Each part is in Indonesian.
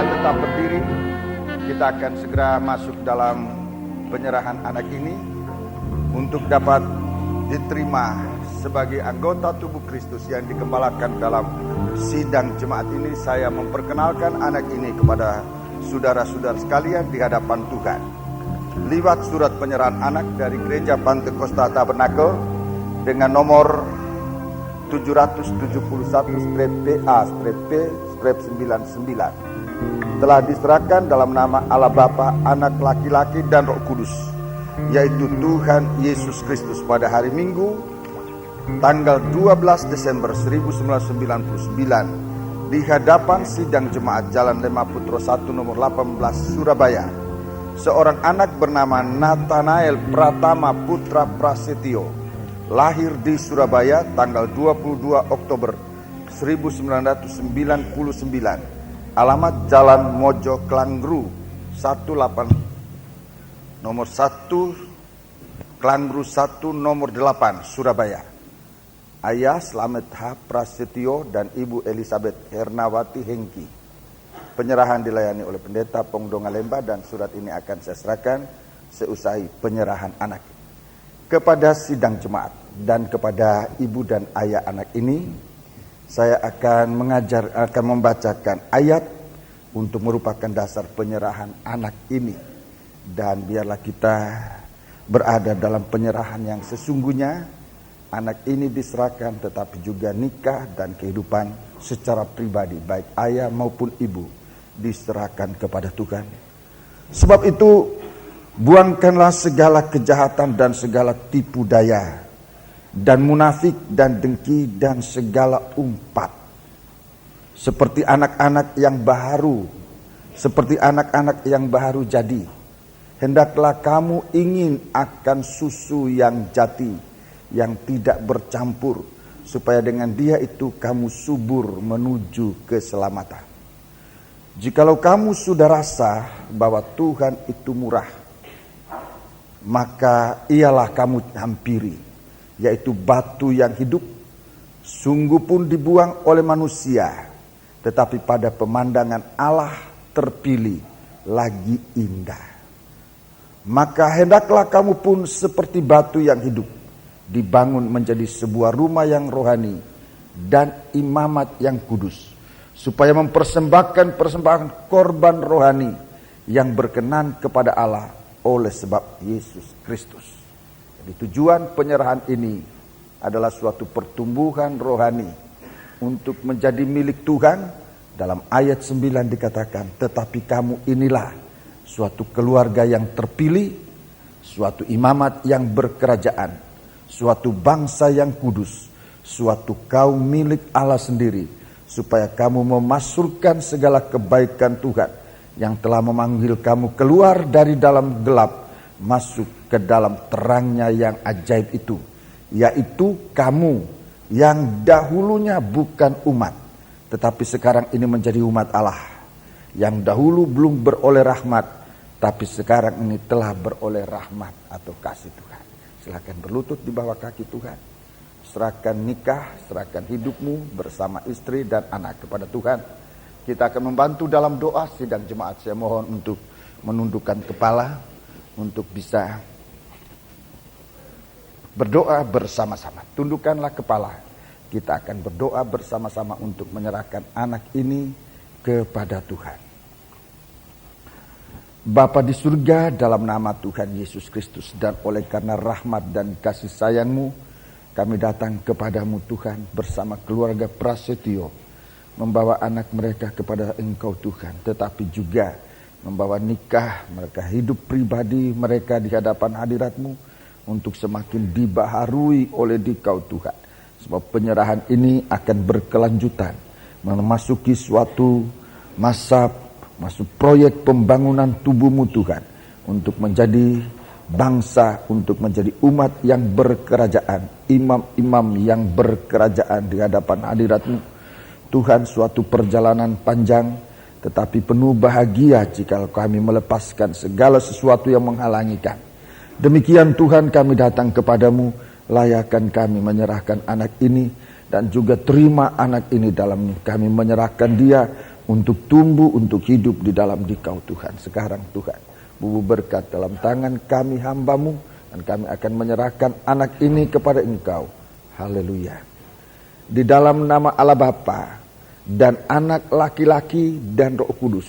tetap berdiri, kita akan segera masuk dalam penyerahan anak ini untuk dapat diterima sebagai anggota tubuh Kristus yang dikembalakan dalam sidang jemaat ini. Saya memperkenalkan anak ini kepada saudara-saudara sekalian di hadapan Tuhan lewat surat penyerahan anak dari Gereja Pantekosta Tabernakel dengan nomor 771-PA-P-99 telah diserahkan dalam nama Allah Bapa, Anak laki-laki dan Roh Kudus, yaitu Tuhan Yesus Kristus pada hari Minggu tanggal 12 Desember 1999 di hadapan sidang jemaat Jalan Lema Putro 1 nomor 18 Surabaya. Seorang anak bernama Nathanael Pratama Putra Prasetyo lahir di Surabaya tanggal 22 Oktober 1999. Alamat Jalan Mojo Klanggru 18 nomor 1 Klanggru 1 nomor 8 Surabaya. Ayah Slamet H. Prasetyo dan Ibu Elizabeth Hernawati Hengki. Penyerahan dilayani oleh Pendeta Pongdonga Lemba dan surat ini akan saya serahkan seusai penyerahan anak kepada sidang jemaat dan kepada ibu dan ayah anak ini. Saya akan membacakan ayat untuk merupakan dasar penyerahan anak ini, dan biarlah kita berada dalam penyerahan yang sesungguhnya. Anak ini diserahkan, tetapi juga nikah dan kehidupan secara pribadi baik ayah maupun ibu diserahkan kepada Tuhan. Sebab itu buangkanlah segala kejahatan dan segala tipu daya dan munafik dan dengki dan segala umpat. Seperti anak-anak yang baru jadi, hendaklah kamu ingin akan susu yang jati, yang tidak bercampur, supaya dengan dia itu kamu subur menuju keselamatan. Jikalau kamu sudah rasa bahwa Tuhan itu murah, maka ialah kamu hampiri, yaitu batu yang hidup, sungguh pun dibuang oleh manusia, tetapi pada pemandangan Allah terpilih lagi indah. Maka hendaklah kamu pun seperti batu yang hidup, dibangun menjadi sebuah rumah yang rohani dan imamat yang kudus, supaya mempersembahkan persembahan korban rohani yang berkenan kepada Allah oleh sebab Yesus Kristus. Jadi tujuan penyerahan ini adalah suatu pertumbuhan rohani untuk menjadi milik Tuhan. Dalam ayat 9 dikatakan, tetapi kamu inilah suatu keluarga yang terpilih, suatu imamat yang berkerajaan, suatu bangsa yang kudus, suatu kaum milik Allah sendiri, supaya kamu memasukkan segala kebaikan Tuhan yang telah memanggil kamu keluar dari dalam gelap masuk ke dalam terangnya yang ajaib itu, yaitu kamu yang dahulunya bukan umat, tetapi sekarang ini menjadi umat Allah, yang dahulu belum beroleh rahmat, tapi sekarang ini telah beroleh rahmat atau kasih Tuhan. Silakan berlutut di bawah kaki Tuhan. Serahkan nikah, serahkan hidupmu bersama istri dan anak kepada Tuhan. Kita akan membantu dalam doa sidang jemaat. Saya mohon untuk menundukkan kepala, untuk bisa berdoa bersama-sama. Tundukkanlah kepala. Kita akan berdoa bersama-sama untuk menyerahkan anak ini kepada Tuhan. Bapa di surga, dalam nama Tuhan Yesus Kristus dan oleh karena rahmat dan kasih sayang-Mu, kami datang kepadamu Tuhan bersama keluarga Prasetyo, membawa anak mereka kepada Engkau Tuhan, tetapi juga membawa nikah mereka, hidup pribadi mereka di hadapan hadirat-Mu untuk semakin dibaharui oleh Dikau Tuhan. Sebab penyerahan ini akan berkelanjutan, memasuki suatu masa, masuk proyek pembangunan tubuh-Mu Tuhan, untuk menjadi bangsa, untuk menjadi umat yang berkerajaan, imam-imam yang berkerajaan di hadapan hadirat-Mu Tuhan. Suatu perjalanan panjang, tetapi penuh bahagia jika kami melepaskan segala sesuatu yang menghalangi kami. Demikian Tuhan, kami datang kepadamu, layakkan kami menyerahkan anak ini, dan juga terima anak ini dalam kami menyerahkan dia untuk tumbuh, untuk hidup di dalam Dikau Tuhan. Sekarang Tuhan, bubu berkat dalam tangan kami hamba-Mu, dan kami akan menyerahkan anak ini kepada Engkau. Haleluya. Di dalam nama Allah Bapa dan anak laki-laki dan Roh Kudus,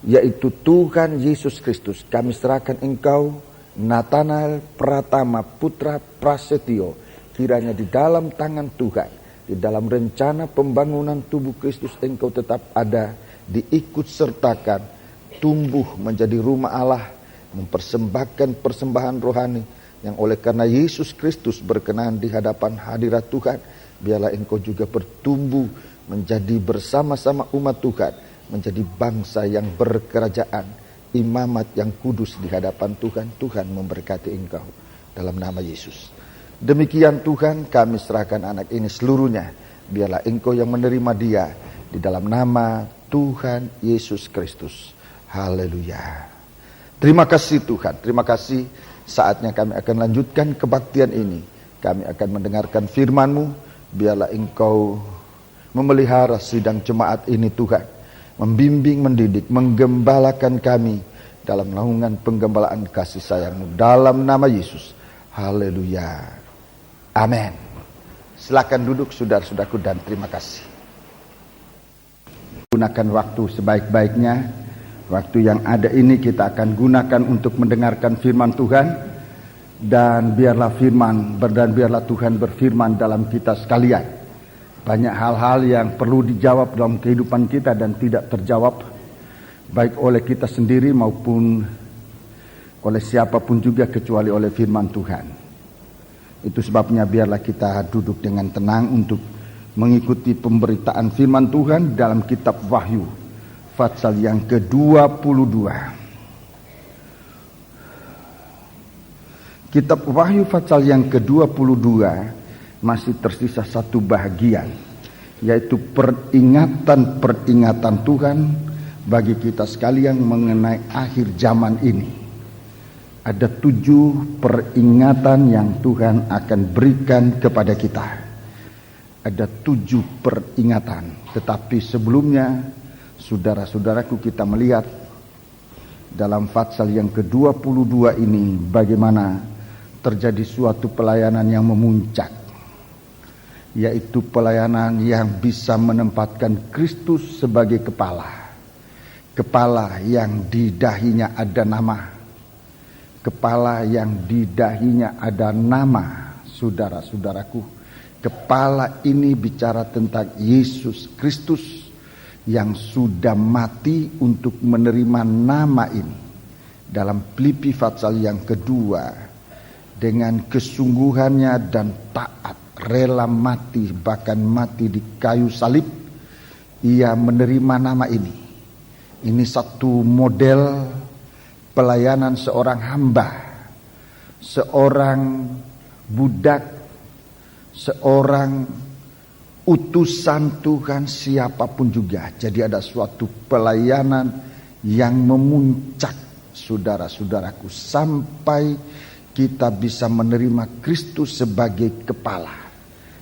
yaitu Tuhan Yesus Kristus, kami serahkan Engkau, Nathanael Pratama Putra Prasetyo, kiranya di dalam tangan Tuhan, di dalam rencana pembangunan tubuh Kristus, Engkau tetap ada, diikut sertakan, tumbuh menjadi rumah Allah, mempersembahkan persembahan rohani yang oleh karena Yesus Kristus berkenan di hadapan hadirat Tuhan. Biarlah Engkau juga bertumbuh menjadi bersama-sama umat Tuhan, menjadi bangsa yang berkerajaan, imamat yang kudus di hadapan Tuhan. Tuhan memberkati Engkau dalam nama Yesus. Demikian Tuhan, kami serahkan anak ini seluruhnya. Biarlah Engkau yang menerima dia di dalam nama Tuhan Yesus Kristus. Haleluya. Terima kasih Tuhan, terima kasih. Saatnya kami akan lanjutkan kebaktian ini. Kami akan mendengarkan firman-Mu. Biarlah Engkau memelihara sidang jemaat ini Tuhan, membimbing, mendidik, menggembalakan kami dalam naungan penggembalaan kasih sayang-Mu dalam nama Yesus. Haleluya. Amin. Silakan duduk saudara-saudaraku, dan terima kasih. Gunakan waktu sebaik-baiknya. Waktu yang ada ini kita akan gunakan untuk mendengarkan firman Tuhan. Dan biarlah Tuhan berfirman dalam kita sekalian. Banyak hal-hal yang perlu dijawab dalam kehidupan kita dan tidak terjawab, baik oleh kita sendiri maupun oleh siapapun juga, kecuali oleh firman Tuhan. Itu sebabnya biarlah kita duduk dengan tenang untuk mengikuti pemberitaan firman Tuhan dalam kitab Wahyu, pasal yang ke-22. Kitab Wahyu pasal yang ke-22 masih tersisa satu bahagian, yaitu peringatan-peringatan Tuhan bagi kita sekalian mengenai akhir zaman ini. Ada 7 peringatan yang Tuhan akan berikan kepada kita. Ada 7 peringatan. Tetapi sebelumnya, saudara-saudaraku, kita melihat dalam pasal yang ke-22 ini bagaimana terjadi suatu pelayanan yang memuncak, yaitu pelayanan yang bisa menempatkan Kristus sebagai kepala yang di dahinya ada nama, kepala yang di dahinya ada nama. Saudara-saudaraku, kepala ini bicara tentang Yesus Kristus yang sudah mati untuk menerima nama ini. Dalam Filipi pasal yang kedua, dengan kesungguhannya dan taat, rela mati, bahkan mati di kayu salib, ia menerima nama ini. Ini satu model pelayanan seorang hamba, seorang budak, seorang utusan Tuhan, siapapun juga. Jadi ada suatu pelayanan yang memuncak, saudara-saudaraku, sampai kita bisa menerima Kristus sebagai kepala.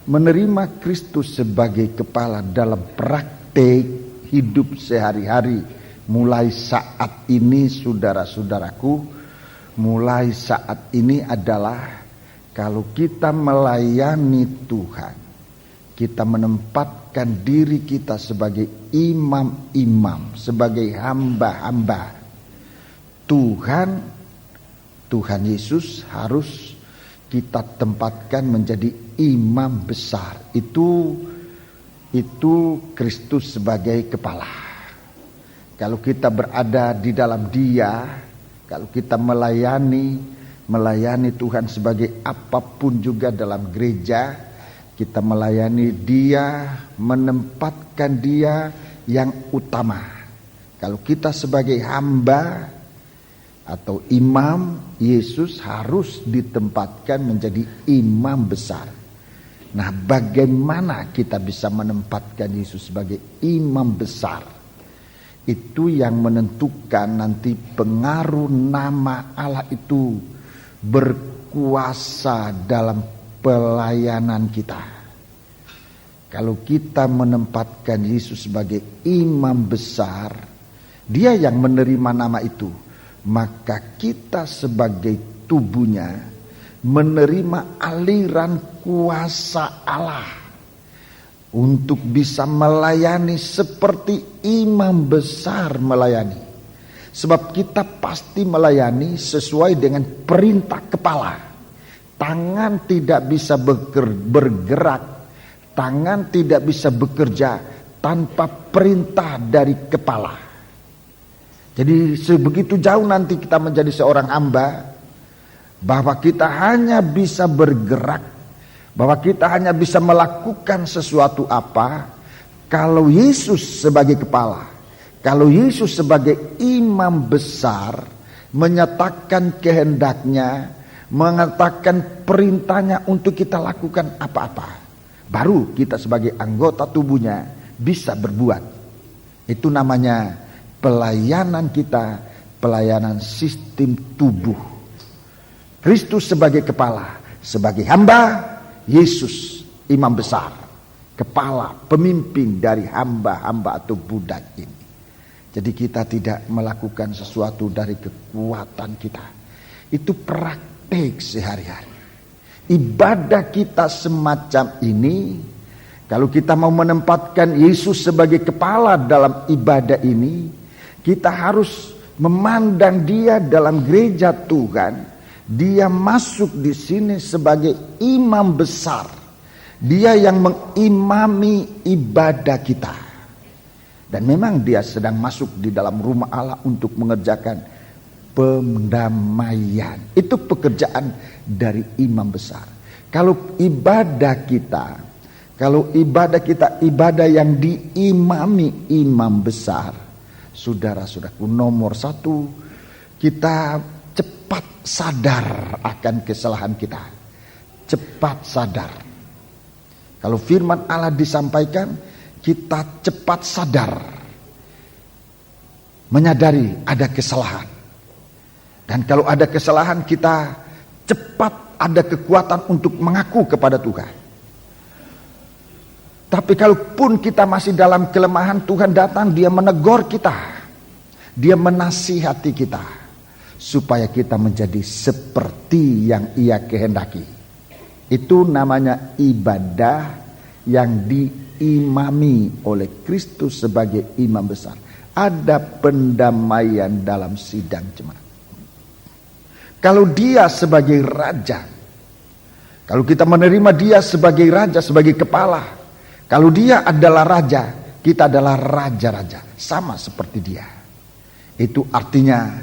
Menerima Kristus sebagai kepala dalam praktek hidup sehari-hari. Mulai saat ini, saudara-saudaraku, mulai saat ini adalah kalau kita melayani Tuhan, kita menempatkan diri kita sebagai imam-imam, sebagai hamba-hamba Tuhan Yesus harus kita tempatkan menjadi imam besar. Itu Kristus sebagai kepala. Kalau kita berada di dalam Dia, kalau kita melayani Tuhan sebagai apapun juga dalam gereja, kita melayani Dia, menempatkan Dia yang utama. Kalau kita sebagai hamba atau imam, Yesus harus ditempatkan menjadi imam besar. Nah, bagaimana kita bisa menempatkan Yesus sebagai imam besar? Itu yang menentukan nanti pengaruh nama Allah itu berkuasa dalam pelayanan kita. Kalau kita menempatkan Yesus sebagai imam besar, dia yang menerima nama itu, maka kita sebagai tubuhnya menerima aliran kuasa Allah untuk bisa melayani seperti imam besar melayani. Sebab kita pasti melayani sesuai dengan perintah kepala. Tangan tidak bisa bergerak, tangan tidak bisa bekerja tanpa perintah dari kepala. Jadi sebegitu jauh nanti kita menjadi seorang hamba, bahwa kita hanya bisa bergerak, bahwa kita hanya bisa melakukan sesuatu apa kalau Yesus sebagai kepala, kalau Yesus sebagai imam besar menyatakan kehendaknya, mengatakan perintahnya untuk kita lakukan apa-apa, baru kita sebagai anggota tubuhnya bisa berbuat. Itu namanya pelayanan kita, pelayanan sistem tubuh. Kristus sebagai kepala, sebagai hamba, Yesus imam besar, kepala, pemimpin dari hamba-hamba atau budak ini. Jadi kita tidak melakukan sesuatu dari kekuatan kita. Itu praktek sehari-hari. Ibadah kita semacam ini, kalau kita mau menempatkan Yesus sebagai kepala dalam ibadah ini, kita harus memandang dia dalam gereja Tuhan. Dia masuk di sini sebagai imam besar. Dia yang mengimami ibadah kita. Dan memang dia sedang masuk di dalam rumah Allah untuk mengerjakan pendamaian. Itu pekerjaan dari imam besar. Kalau ibadah kita ibadah yang diimami imam besar, saudara-saudaraku, nomor satu, kita cepat sadar akan kesalahan kita. Cepat sadar. Kalau firman Allah disampaikan, kita cepat sadar, menyadari ada kesalahan. Dan kalau ada kesalahan, kita cepat ada kekuatan untuk mengaku kepada Tuhan. Tapi kalaupun kita masih dalam kelemahan, Tuhan datang, dia menegur kita, dia menasihati kita, supaya kita menjadi seperti yang ia kehendaki. Itu namanya ibadah yang diimami oleh Kristus sebagai imam besar. Ada pendamaian dalam sidang jemaat. Kalau dia sebagai raja, kalau kita menerima dia sebagai raja, sebagai kepala, kalau dia adalah raja, kita adalah raja-raja, sama seperti dia. Itu artinya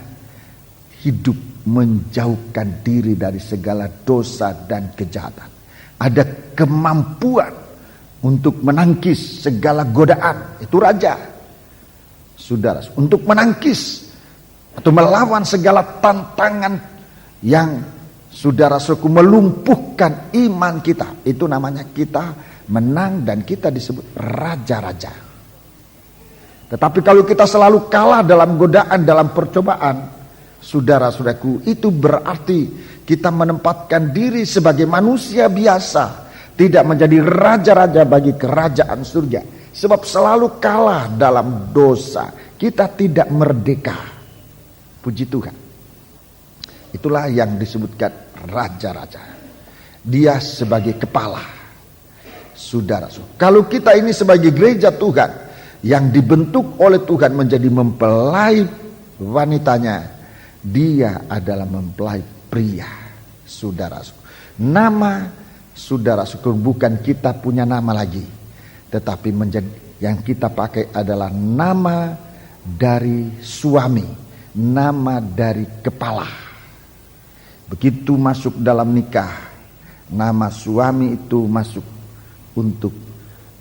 hidup menjauhkan diri dari segala dosa dan kejahatan. Ada kemampuan untuk menangkis segala godaan. Itu raja. Saudara, untuk menangkis atau melawan segala tantangan yang saudara-saudaraku melumpuhkan iman kita. Itu namanya kita menang dan kita disebut raja-raja. Tetapi kalau kita selalu kalah dalam godaan, dalam percobaan, saudara-saudaraku, itu berarti kita menempatkan diri sebagai manusia biasa, tidak menjadi raja-raja bagi kerajaan surga. Sebab selalu kalah dalam dosa, kita tidak merdeka. Puji Tuhan. Itulah yang disebutkan raja-raja. Dia sebagai kepala. Saudara-saudara, kalau kita ini sebagai gereja Tuhan yang dibentuk oleh Tuhan menjadi mempelai wanitanya, dia adalah mempelai pria. Saudara-saudara, nama saudara-saudara bukan kita punya nama lagi, tetapi menjadi yang kita pakai adalah nama dari suami, nama dari kepala. Begitu masuk dalam nikah, nama suami itu masuk untuk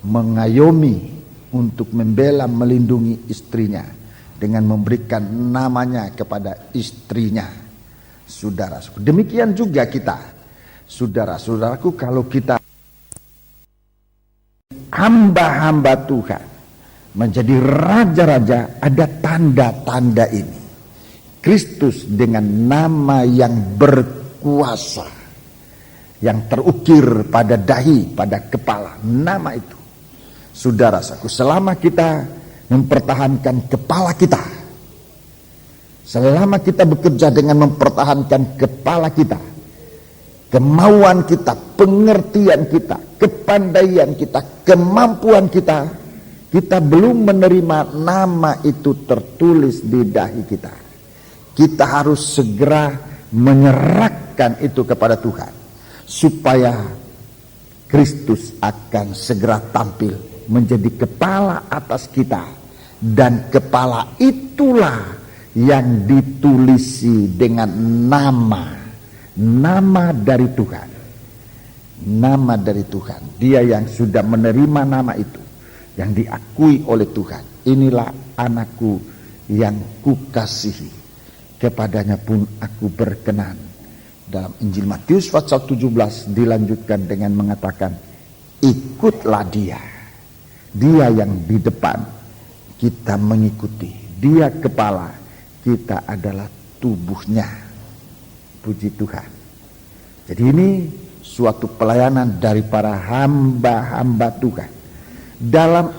mengayomi, untuk membela, melindungi istrinya dengan memberikan namanya kepada istrinya. Saudara, demikian juga kita, saudara-saudaraku, kalau kita hamba-hamba Tuhan menjadi raja-raja, ada tanda-tanda ini. Kristus dengan nama yang berkuasa, yang terukir pada dahi, pada kepala, nama itu Saudara-saudaraku, selama kita mempertahankan kepala kita, selama kita bekerja dengan mempertahankan kepala kita, kemauan kita, pengertian kita, kepandaian kita, kemampuan kita, kita belum menerima nama itu tertulis di dahi kita. Kita harus segera menyerahkan itu kepada Tuhan, supaya Kristus akan segera tampil menjadi kepala atas kita. Dan kepala itulah yang ditulisi dengan nama dari Tuhan. Nama dari Tuhan. Dia yang sudah menerima nama itu, yang diakui oleh Tuhan. Inilah anakku yang kukasihi, kepadanya pun aku berkenan. Dalam Injil Matius pasal 17 dilanjutkan dengan mengatakan, ikutlah dia. Dia yang di depan, kita mengikuti. Dia kepala, kita adalah tubuhnya. Puji Tuhan. Jadi ini suatu pelayanan dari para hamba-hamba Tuhan. Dalam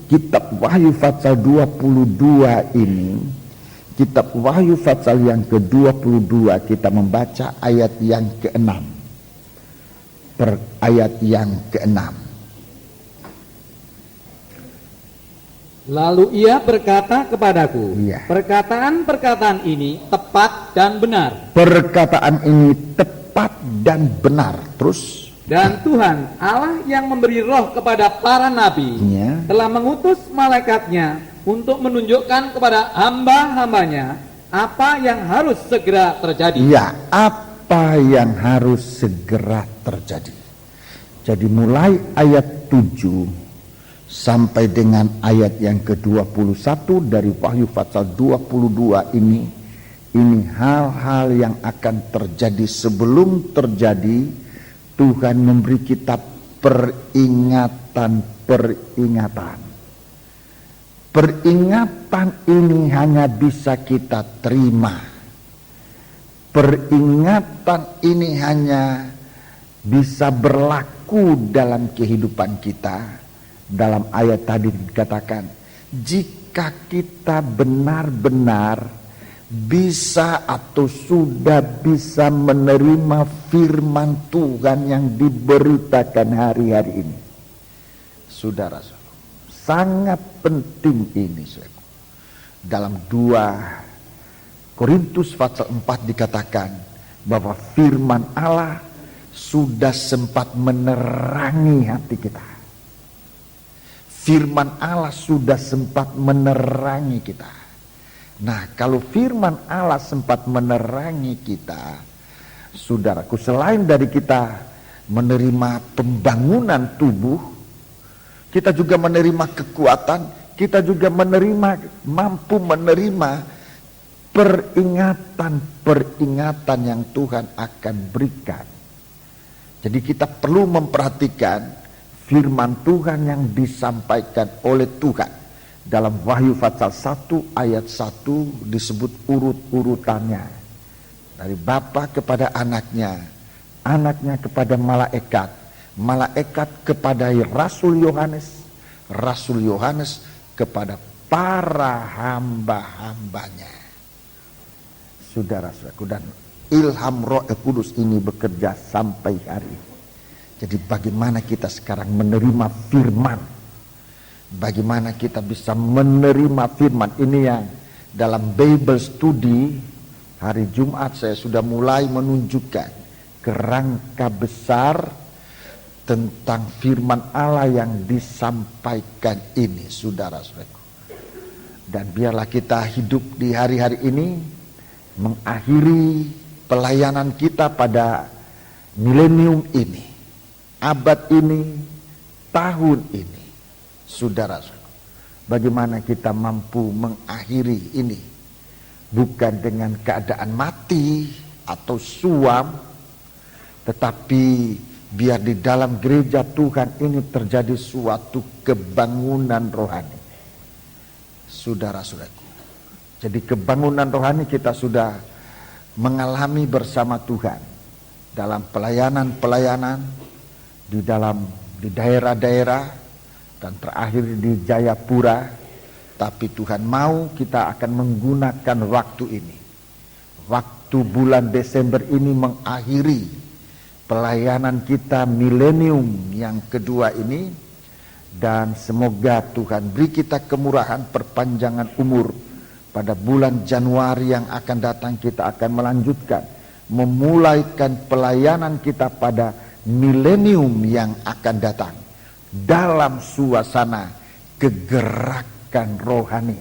kitab Wahyu pasal 22 ini, kitab Wahyu pasal yang ke-22, kita membaca ayat yang ke-6. Ayat yang ke-6. Lalu ia berkata kepadaku, perkataan-perkataan ini tepat dan benar. Perkataan ini tepat dan benar. Terus, dan Tuhan Allah yang memberi roh kepada para nabi telah mengutus malaikatnya untuk menunjukkan kepada hamba-hambanya apa yang harus segera terjadi. Ya, apa yang harus segera terjadi. Jadi mulai ayat 7 sampai dengan ayat yang ke-21 dari Wahyu pasal 22 ini hal-hal yang akan terjadi. Sebelum terjadi, Tuhan memberi kita peringatan. Peringatan ini hanya bisa kita terima. Peringatan ini hanya bisa berlaku dalam kehidupan kita. Dalam ayat tadi dikatakan, jika kita benar-benar bisa atau sudah bisa menerima firman Tuhan yang diberitakan hari-hari ini. Saudara-saudara, sangat penting ini, saudara. Dalam 2 Korintus pasal 4 dikatakan bahwa firman Allah sudah sempat menerangi hati kita. Firman Allah sudah sempat menerangi kita. Nah, kalau firman Allah sempat menerangi kita, saudaraku, selain dari kita menerima pembangunan tubuh, kita juga menerima kekuatan, kita juga mampu menerima peringatan yang Tuhan akan berikan. Jadi kita perlu memperhatikan firman Tuhan yang disampaikan oleh Tuhan. Dalam Wahyu pasal 1 ayat 1 disebut urut-urutannya. Dari Bapa kepada anaknya, anaknya kepada malaikat, malaikat kepada Rasul Yohanes kepada para hamba-hambanya. Saudara-saudaraku, dan ilham Roh Kudus ini bekerja sampai hari ini. Jadi bagaimana kita sekarang menerima firman? Bagaimana kita bisa menerima firman ini yang dalam Bible Study hari Jumat saya sudah mulai menunjukkan kerangka besar tentang firman Allah yang disampaikan ini, saudara-saudaraku. Dan biarlah kita hidup di hari-hari ini mengakhiri pelayanan kita pada milenium ini, abad ini, tahun ini, saudara-saudara. Bagaimana kita mampu mengakhiri ini, bukan dengan keadaan mati atau suam, tetapi biar di dalam gereja Tuhan ini terjadi suatu kebangunan rohani, saudara-saudaraku. Jadi kebangunan rohani kita sudah mengalami bersama Tuhan dalam pelayanan-pelayanan, di daerah-daerah, dan terakhir di Jayapura. Tapi Tuhan mau kita akan menggunakan waktu ini, waktu bulan Desember ini, mengakhiri pelayanan kita milenium yang kedua ini. Dan semoga Tuhan beri kita kemurahan perpanjangan umur. Pada bulan Januari yang akan datang kita akan melanjutkan, memulaikan pelayanan kita pada milenium yang akan datang dalam suasana kegerakan rohani.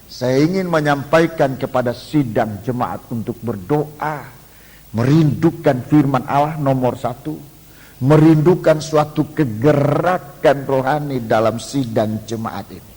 Saya ingin menyampaikan kepada sidang jemaat untuk berdoa, merindukan firman Allah nomor 1, merindukan suatu kegerakan rohani dalam sidang jemaat ini.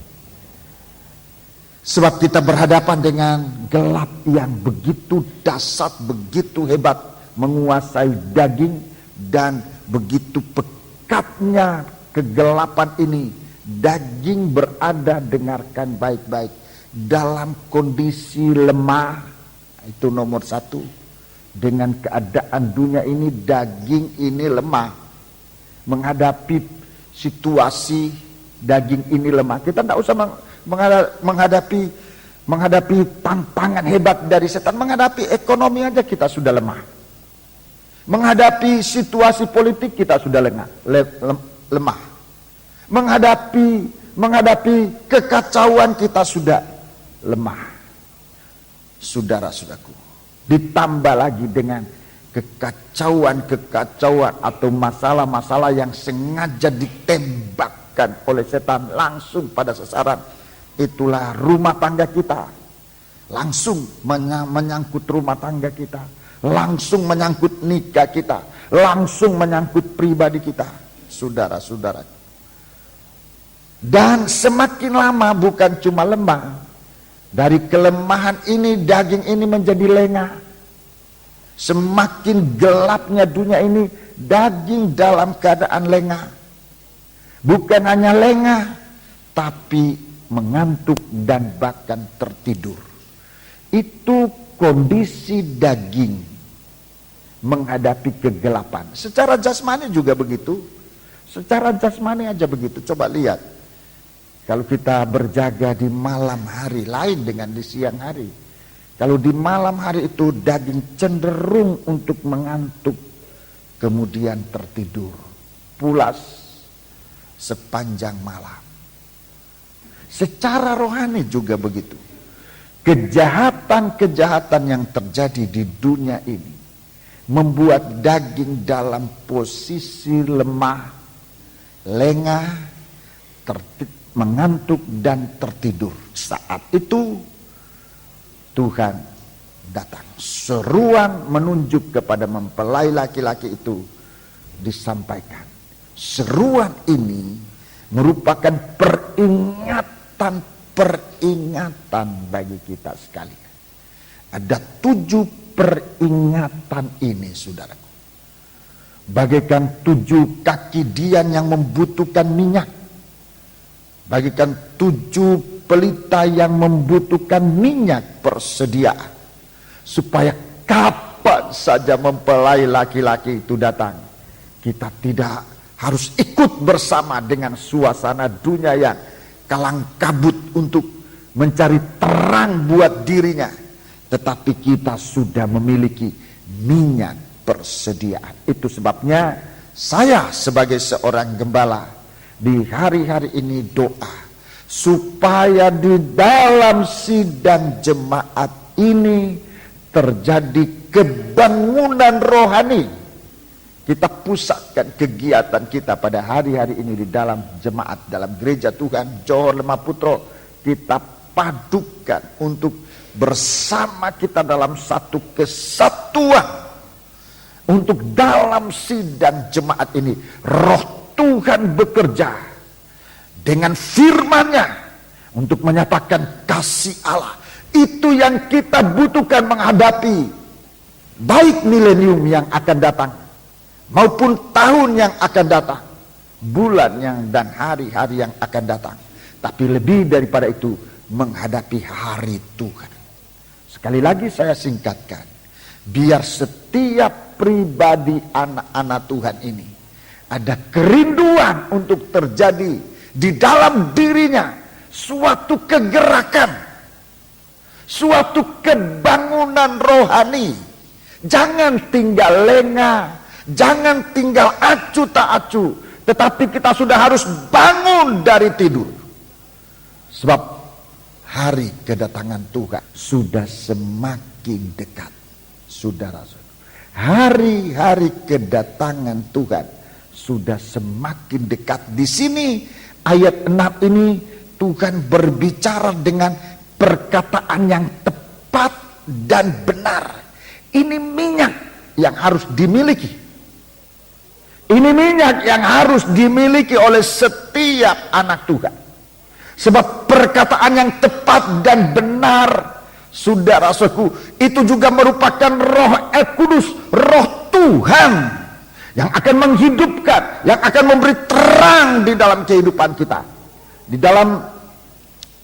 Sebab kita berhadapan dengan gelap yang begitu dahsyat, begitu hebat, menguasai daging, dan begitu pekatnya kegelapan ini. Daging berada, dengarkan baik-baik, dalam kondisi lemah. Itu nomor 1. Dengan keadaan dunia ini, daging ini lemah. Menghadapi situasi, daging ini lemah. Kita tidak usah menghadapi tantangan hebat dari setan. Menghadapi ekonomi aja kita sudah lemah. Menghadapi situasi politik kita sudah lemah. Menghadapi kekacauan kita sudah lemah. Saudara-saudaraku, ditambah lagi dengan kekacauan atau masalah-masalah yang sengaja ditembakkan oleh setan langsung pada sasaran. Itulah rumah tangga kita, langsung menyangkut rumah tangga kita, langsung menyangkut nikah kita, langsung menyangkut pribadi kita, saudara-saudara. Dan semakin lama bukan cuma lemah, dari kelemahan ini daging ini menjadi lengah. Semakin gelapnya dunia ini, daging dalam keadaan lengah. Bukan hanya lengah, tapi mengantuk dan bahkan tertidur. Itu kondisi daging menghadapi kegelapan. Secara jasmani juga begitu. Secara jasmani aja begitu. Coba lihat, kalau kita berjaga di malam hari, lain dengan di siang hari. Kalau di malam hari itu daging cenderung untuk mengantuk, kemudian tertidur, pulas sepanjang malam. Secara rohani juga begitu. Kejahatan-kejahatan yang terjadi di dunia ini membuat daging dalam posisi lemah, lengah, mengantuk dan tertidur. Saat itu Tuhan datang. Seruan menunjuk kepada mempelai laki-laki itu disampaikan. Seruan ini merupakan peringatan bagi kita sekalian. Ada 7 peringatan ini, saudaraku. Bagaikan 7 kaki dian yang membutuhkan minyak. Bagaikan 7 pelita yang membutuhkan minyak persediaan. Supaya kapan saja mempelai laki-laki itu datang, kita tidak harus ikut bersama dengan suasana dunia yang kalang kabut untuk mencari terang buat dirinya. Tetapi kita sudah memiliki minyak persediaan. Itu sebabnya saya sebagai seorang gembala di hari-hari ini doa supaya di dalam sidang jemaat ini terjadi kebangunan rohani. Kita pusatkan kegiatan kita pada hari-hari ini di dalam jemaat, dalam gereja Tuhan Johor Lemah Putro. Kita padukan untuk bersama kita dalam satu kesatuan. Untuk dalam sidang jemaat ini Roh Tuhan bekerja dengan firman-Nya untuk menyatakan kasih Allah. Itu yang kita butuhkan menghadapi baik milenium yang akan datang maupun tahun yang akan datang, bulan yang dan hari-hari yang akan datang. Tapi lebih daripada itu, menghadapi hari Tuhan. Sekali lagi saya singkatkan, biar setiap pribadi anak-anak Tuhan ini ada kerinduan untuk terjadi di dalam dirinya suatu kegerakan, suatu kebangunan rohani. Jangan tinggal lengah, jangan tinggal acuh tak acuh, tetapi kita sudah harus bangun dari tidur. Sebab hari kedatangan Tuhan sudah semakin dekat, saudara-saudara. Hari-hari kedatangan Tuhan sudah semakin dekat. Di sini ayat 6 ini Tuhan berbicara dengan perkataan yang tepat dan benar. Ini minyak yang harus dimiliki. Ini minyak yang harus dimiliki oleh setiap anak Tuhan. Sebab perkataan yang tepat dan benar, saudara-saudaraku, itu juga merupakan Roh Kudus, Roh Tuhan yang akan menghidupkan, yang akan memberi terang di dalam kehidupan kita. Di dalam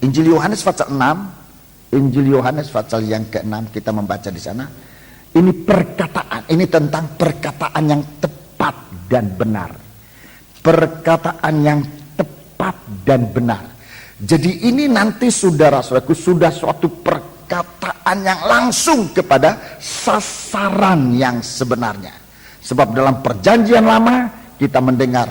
Injil Yohanes pasal 6, Injil Yohanes pasal yang ke-6, kita membaca di sana. Ini perkataan, ini tentang perkataan yang tepat dan benar. Perkataan yang tepat dan benar. Jadi ini nanti saudara-saudaraku sudah suatu perkataan yang langsung kepada sasaran yang sebenarnya. Sebab dalam perjanjian lama kita mendengar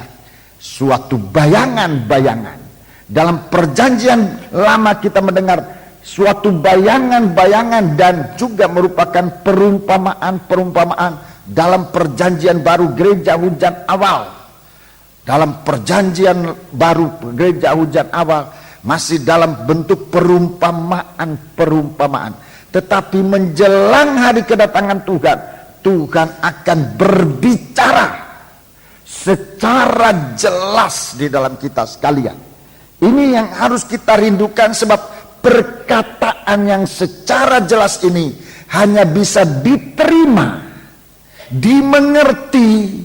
suatu bayangan-bayangan. Dalam perjanjian lama kita mendengar suatu bayangan-bayangan dan juga merupakan perumpamaan-perumpamaan dalam perjanjian baru gereja hujan awal. Dalam perjanjian baru gereja hujan awal masih dalam bentuk perumpamaan-perumpamaan. Tetapi menjelang hari kedatangan Tuhan, Tuhan akan berbicara secara jelas di dalam kita sekalian. Ini yang harus kita rindukan, sebab perkataan yang secara jelas ini hanya bisa diterima, dimengerti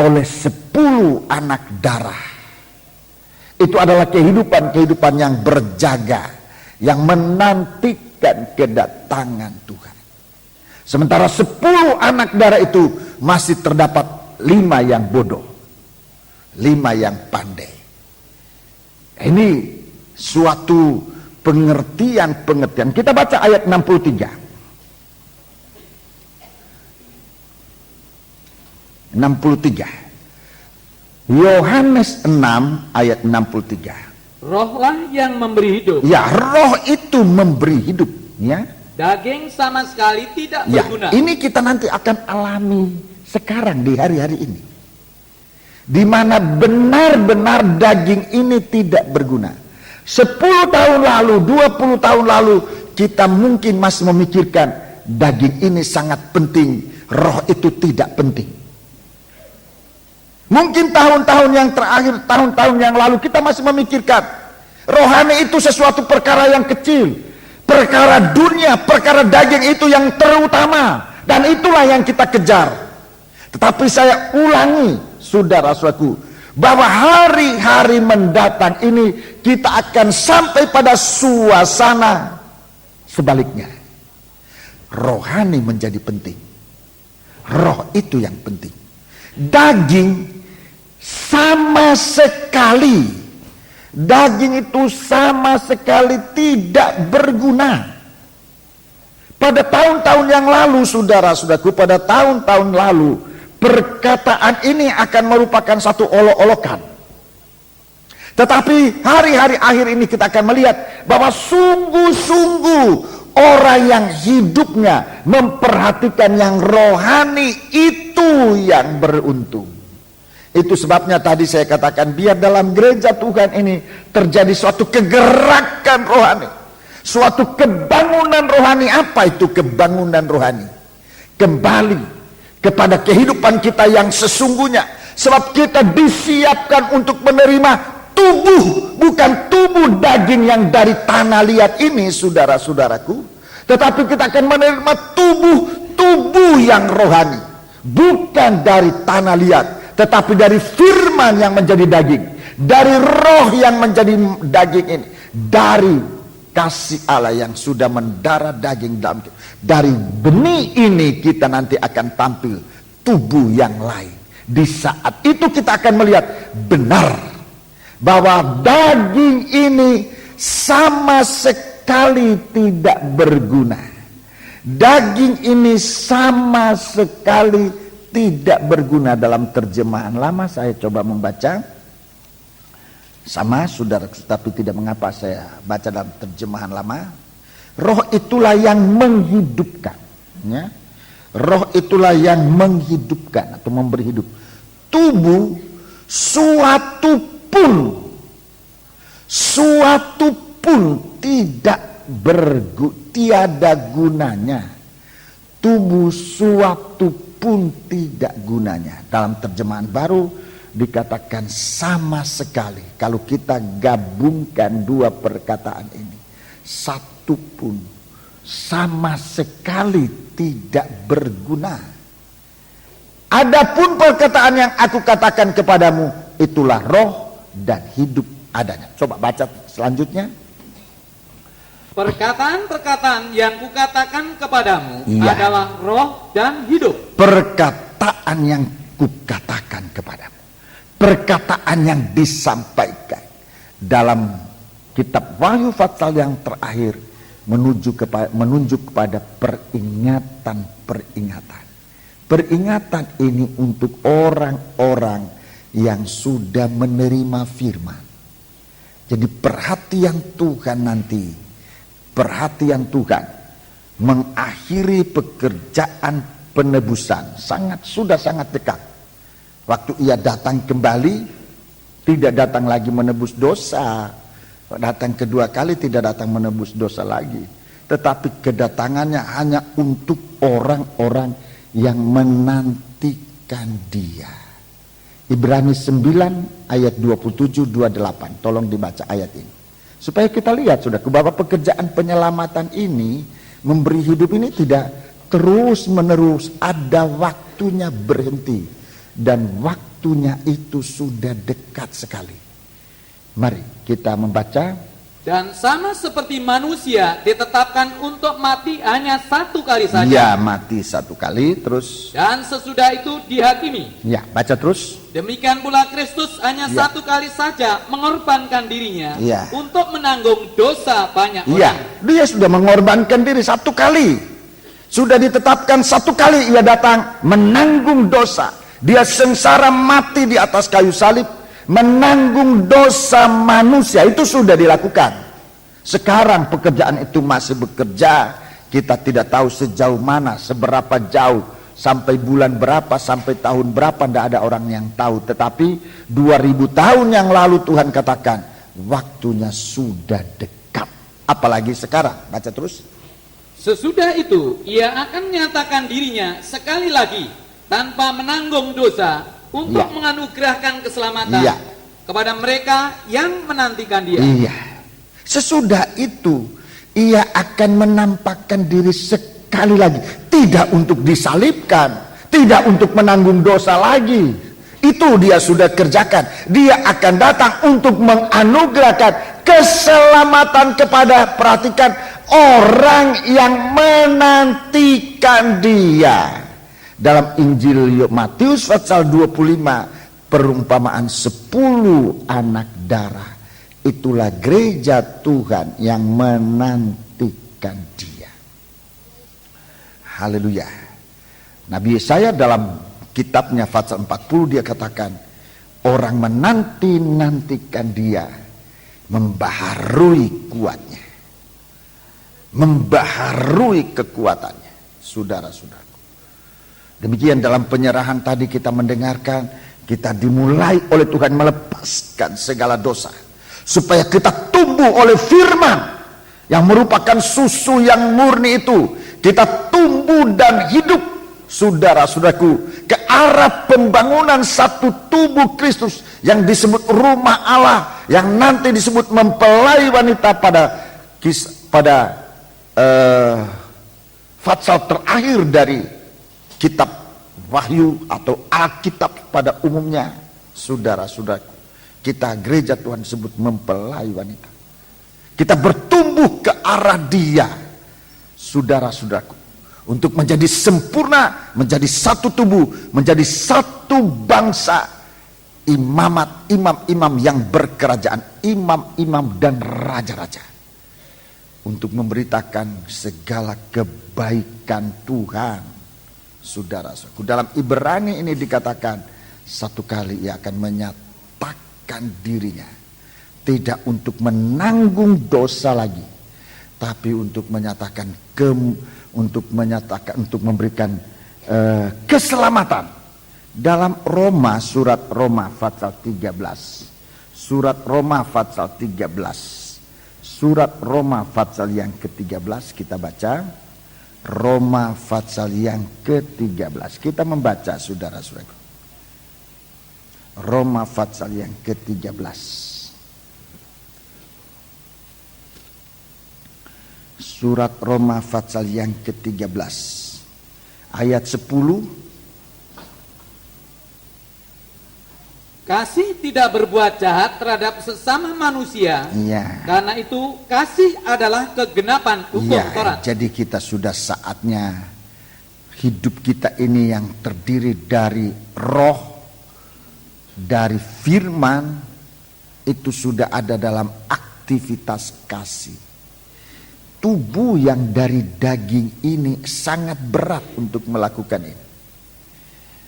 oleh 10 anak darah. Itu adalah kehidupan yang berjaga, yang menantikan kedatangan Tuhan. Sementara 10 anak darah itu masih terdapat 5 yang bodoh, 5 yang pandai. Ini suatu pengertian. Kita baca ayat 63. 63. Yohanes 6 ayat 63. Rohlah yang memberi hidup. Ya, roh itu memberi hidup, ya. Daging sama sekali tidak berguna. Ini kita nanti akan alami sekarang di hari-hari ini, di mana benar-benar daging ini tidak berguna. 10 tahun lalu, 20 tahun lalu, kita mungkin masih memikirkan daging ini sangat penting, roh itu tidak penting. Mungkin tahun-tahun yang terakhir, tahun-tahun yang lalu, kita masih memikirkan rohani itu sesuatu perkara yang kecil, perkara dunia, perkara daging itu yang terutama, dan itulah yang kita kejar. Tetapi saya ulangi, saudara-saudaraku, bahwa hari-hari mendatang ini kita akan sampai pada suasana sebaliknya. Rohani menjadi penting, roh itu yang penting. Daging sama sekali, daging itu sama sekali tidak berguna. Pada tahun-tahun yang lalu, saudara-saudaraku, pada tahun-tahun lalu, perkataan ini akan merupakan satu olok-olokan. Tetapi hari-hari akhir ini kita akan melihat bahwa sungguh-sungguh orang yang hidupnya memperhatikan yang rohani itu yang beruntung. Itu sebabnya tadi saya katakan, biar dalam gereja Tuhan ini terjadi suatu kegerakan rohani, suatu kebangunan rohani. Apa itu kebangunan rohani? Kembali kepada kehidupan kita yang sesungguhnya. Sebab kita disiapkan untuk menerima tubuh, bukan tubuh daging yang dari tanah liat ini, saudara-saudaraku, tetapi kita akan menerima tubuh yang rohani, bukan dari tanah liat, tetapi dari firman yang menjadi daging, dari roh yang menjadi daging ini, dari kasih Allah yang sudah mendarah daging dalam kita. Dari benih ini kita nanti akan tampil tubuh yang lain. Di saat itu kita akan melihat benar bahwa daging ini sama sekali tidak berguna. Daging ini sama sekali tidak berguna. Dalam terjemahan lama saya coba membaca sama, saudara, tapi tidak mengapa saya baca dalam terjemahan lama. Roh itulah yang menghidupkan, ya. Roh itulah yang menghidupkan atau memberi hidup. Tubuh suatu pun tidak tiada gunanya. Tubuh suatu pun tidak gunanya. Dalam terjemahan baru dikatakan sama sekali. Kalau kita gabungkan dua perkataan ini, satu pun sama sekali tidak berguna. Adapun perkataan yang aku katakan kepadamu, itulah roh dan hidup adanya. Coba baca selanjutnya. Perkataan-perkataan yang kukatakan kepadamu adalah roh dan hidup. Perkataan yang kukatakan kepadamu, perkataan yang disampaikan dalam kitab Wahyu pasal yang terakhir menunjuk kepada peringatan. Peringatan ini untuk orang-orang yang sudah menerima firman. Jadi perhatian Tuhan mengakhiri pekerjaan penebusan sudah sangat dekat. Waktu ia datang kembali, tidak datang lagi menebus dosa. Datang kedua kali tidak datang menebus dosa lagi, tetapi kedatangannya hanya untuk orang-orang yang menantikan Dia. Ibrani 9 ayat 27-28. Tolong dibaca ayat ini supaya kita lihat, saudara, bahwa pekerjaan penyelamatan ini, memberi hidup ini tidak terus menerus, ada waktunya berhenti, dan waktunya itu sudah dekat sekali. Mari kita membaca. Dan sama seperti manusia ditetapkan untuk mati hanya satu kali saja. Ya, mati satu kali, terus. Dan sesudah itu dihakimi. Ya, baca terus. Demikian pula Kristus hanya satu kali saja mengorbankan dirinya untuk menanggung dosa banyak orang. Dia sudah mengorbankan diri satu kali. Sudah ditetapkan satu kali ia datang menanggung dosa. Dia sengsara mati di atas kayu salib, menanggung dosa manusia. Itu sudah dilakukan. Sekarang pekerjaan itu masih bekerja. Kita tidak tahu sejauh mana, seberapa jauh, sampai bulan berapa, sampai tahun berapa, tidak ada orang yang tahu. Tetapi 2000 tahun yang lalu Tuhan katakan waktunya sudah dekat. Apalagi sekarang. Baca terus. Sesudah itu ia akan menyatakan dirinya sekali lagi tanpa menanggung dosa untuk menganugerahkan keselamatan kepada mereka yang menantikan Dia. Sesudah itu ia akan menampakkan diri sekali lagi, tidak untuk disalibkan, tidak untuk menanggung dosa lagi. Itu Dia sudah kerjakan. Dia akan datang untuk menganugerahkan keselamatan kepada, perhatikan, orang yang menantikan Dia. Dalam Injil Matius pasal 25, perumpamaan 10 anak darah. Itulah gereja Tuhan yang menantikan Dia. Haleluya. Nabi Yesaya dalam kitabnya pasal 40 dia katakan, orang menanti-nantikan Dia membaharui kuatnya, membaharui kekuatannya. Saudara-saudara, demikian dalam penyerahan tadi kita mendengarkan, kita dimulai oleh Tuhan melepaskan segala dosa, supaya kita tumbuh oleh firman yang merupakan susu yang murni itu. Kita tumbuh dan hidup, saudara-saudaraku, ke arah pembangunan satu tubuh Kristus yang disebut rumah Allah, yang nanti disebut mempelai wanita pada pasal terakhir dari kitab Wahyu atau Alkitab pada umumnya. Saudara-saudaraku, kita gereja Tuhan disebut mempelai wanita. Kita bertumbuh ke arah Dia, saudara-saudaraku, untuk menjadi sempurna, menjadi satu tubuh, menjadi satu bangsa imamat, imam-imam yang berkerajaan, imam-imam dan raja-raja, untuk memberitakan segala kebaikan Tuhan. Saudara-saudaraku, dalam Ibrani ini dikatakan satu kali ia akan menyatakan dirinya, tidak untuk menanggung dosa lagi, tapi untuk menyatakan untuk memberikan keselamatan. Dalam Roma, surat Roma pasal 13, surat Roma pasal 13, surat Roma pasal yang ke-13 kita baca. Roma pasal yang ke-13 kita membaca, saudara-saudaraku. Roma pasal yang ke-13, surat Roma pasal yang ke-13 ayat 10. Kasih tidak berbuat jahat terhadap sesama manusia, Ya. karena itu kasih adalah kegenapan hukum Ya, Taurat. jadi kita sudah saatnya hidup kita ini yang terdiri dari roh, dari firman, itu sudah ada dalam aktivitas kasih. Tubuh yang dari daging ini sangat berat untuk melakukan ini.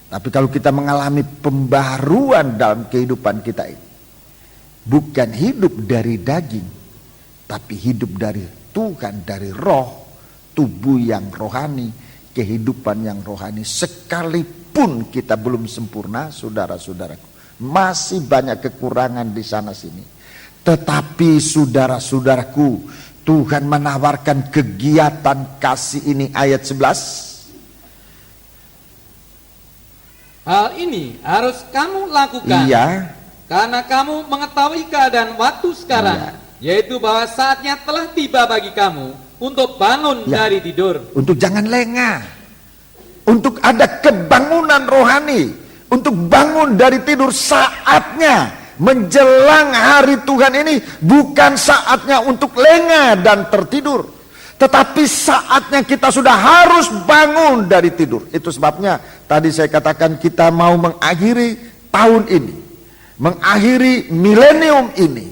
Tapi kalau kita mengalami pembaharuan dalam kehidupan kita ini, bukan hidup dari daging, tapi hidup dari Tuhan, dari roh, tubuh yang rohani, kehidupan yang rohani. Sekalipun kita belum sempurna, saudara-saudaraku, masih banyak kekurangan di sana sini. Tetapi saudara-saudaraku, Tuhan menawarkan kegiatan kasih ini, ayat 11. Hal ini harus kamu lakukan, Iya. karena kamu mengetahui keadaan waktu sekarang, yaitu bahwa saatnya telah tiba bagi kamu untuk bangun Ya. dari tidur. Untuk jangan lengah, untuk ada kebangunan rohani, untuk bangun dari tidur. Saatnya menjelang hari Tuhan ini bukan saatnya untuk lengah dan tertidur, tetapi saatnya kita sudah harus bangun dari tidur. Itu sebabnya tadi saya katakan kita mau mengakhiri tahun ini, mengakhiri milenium ini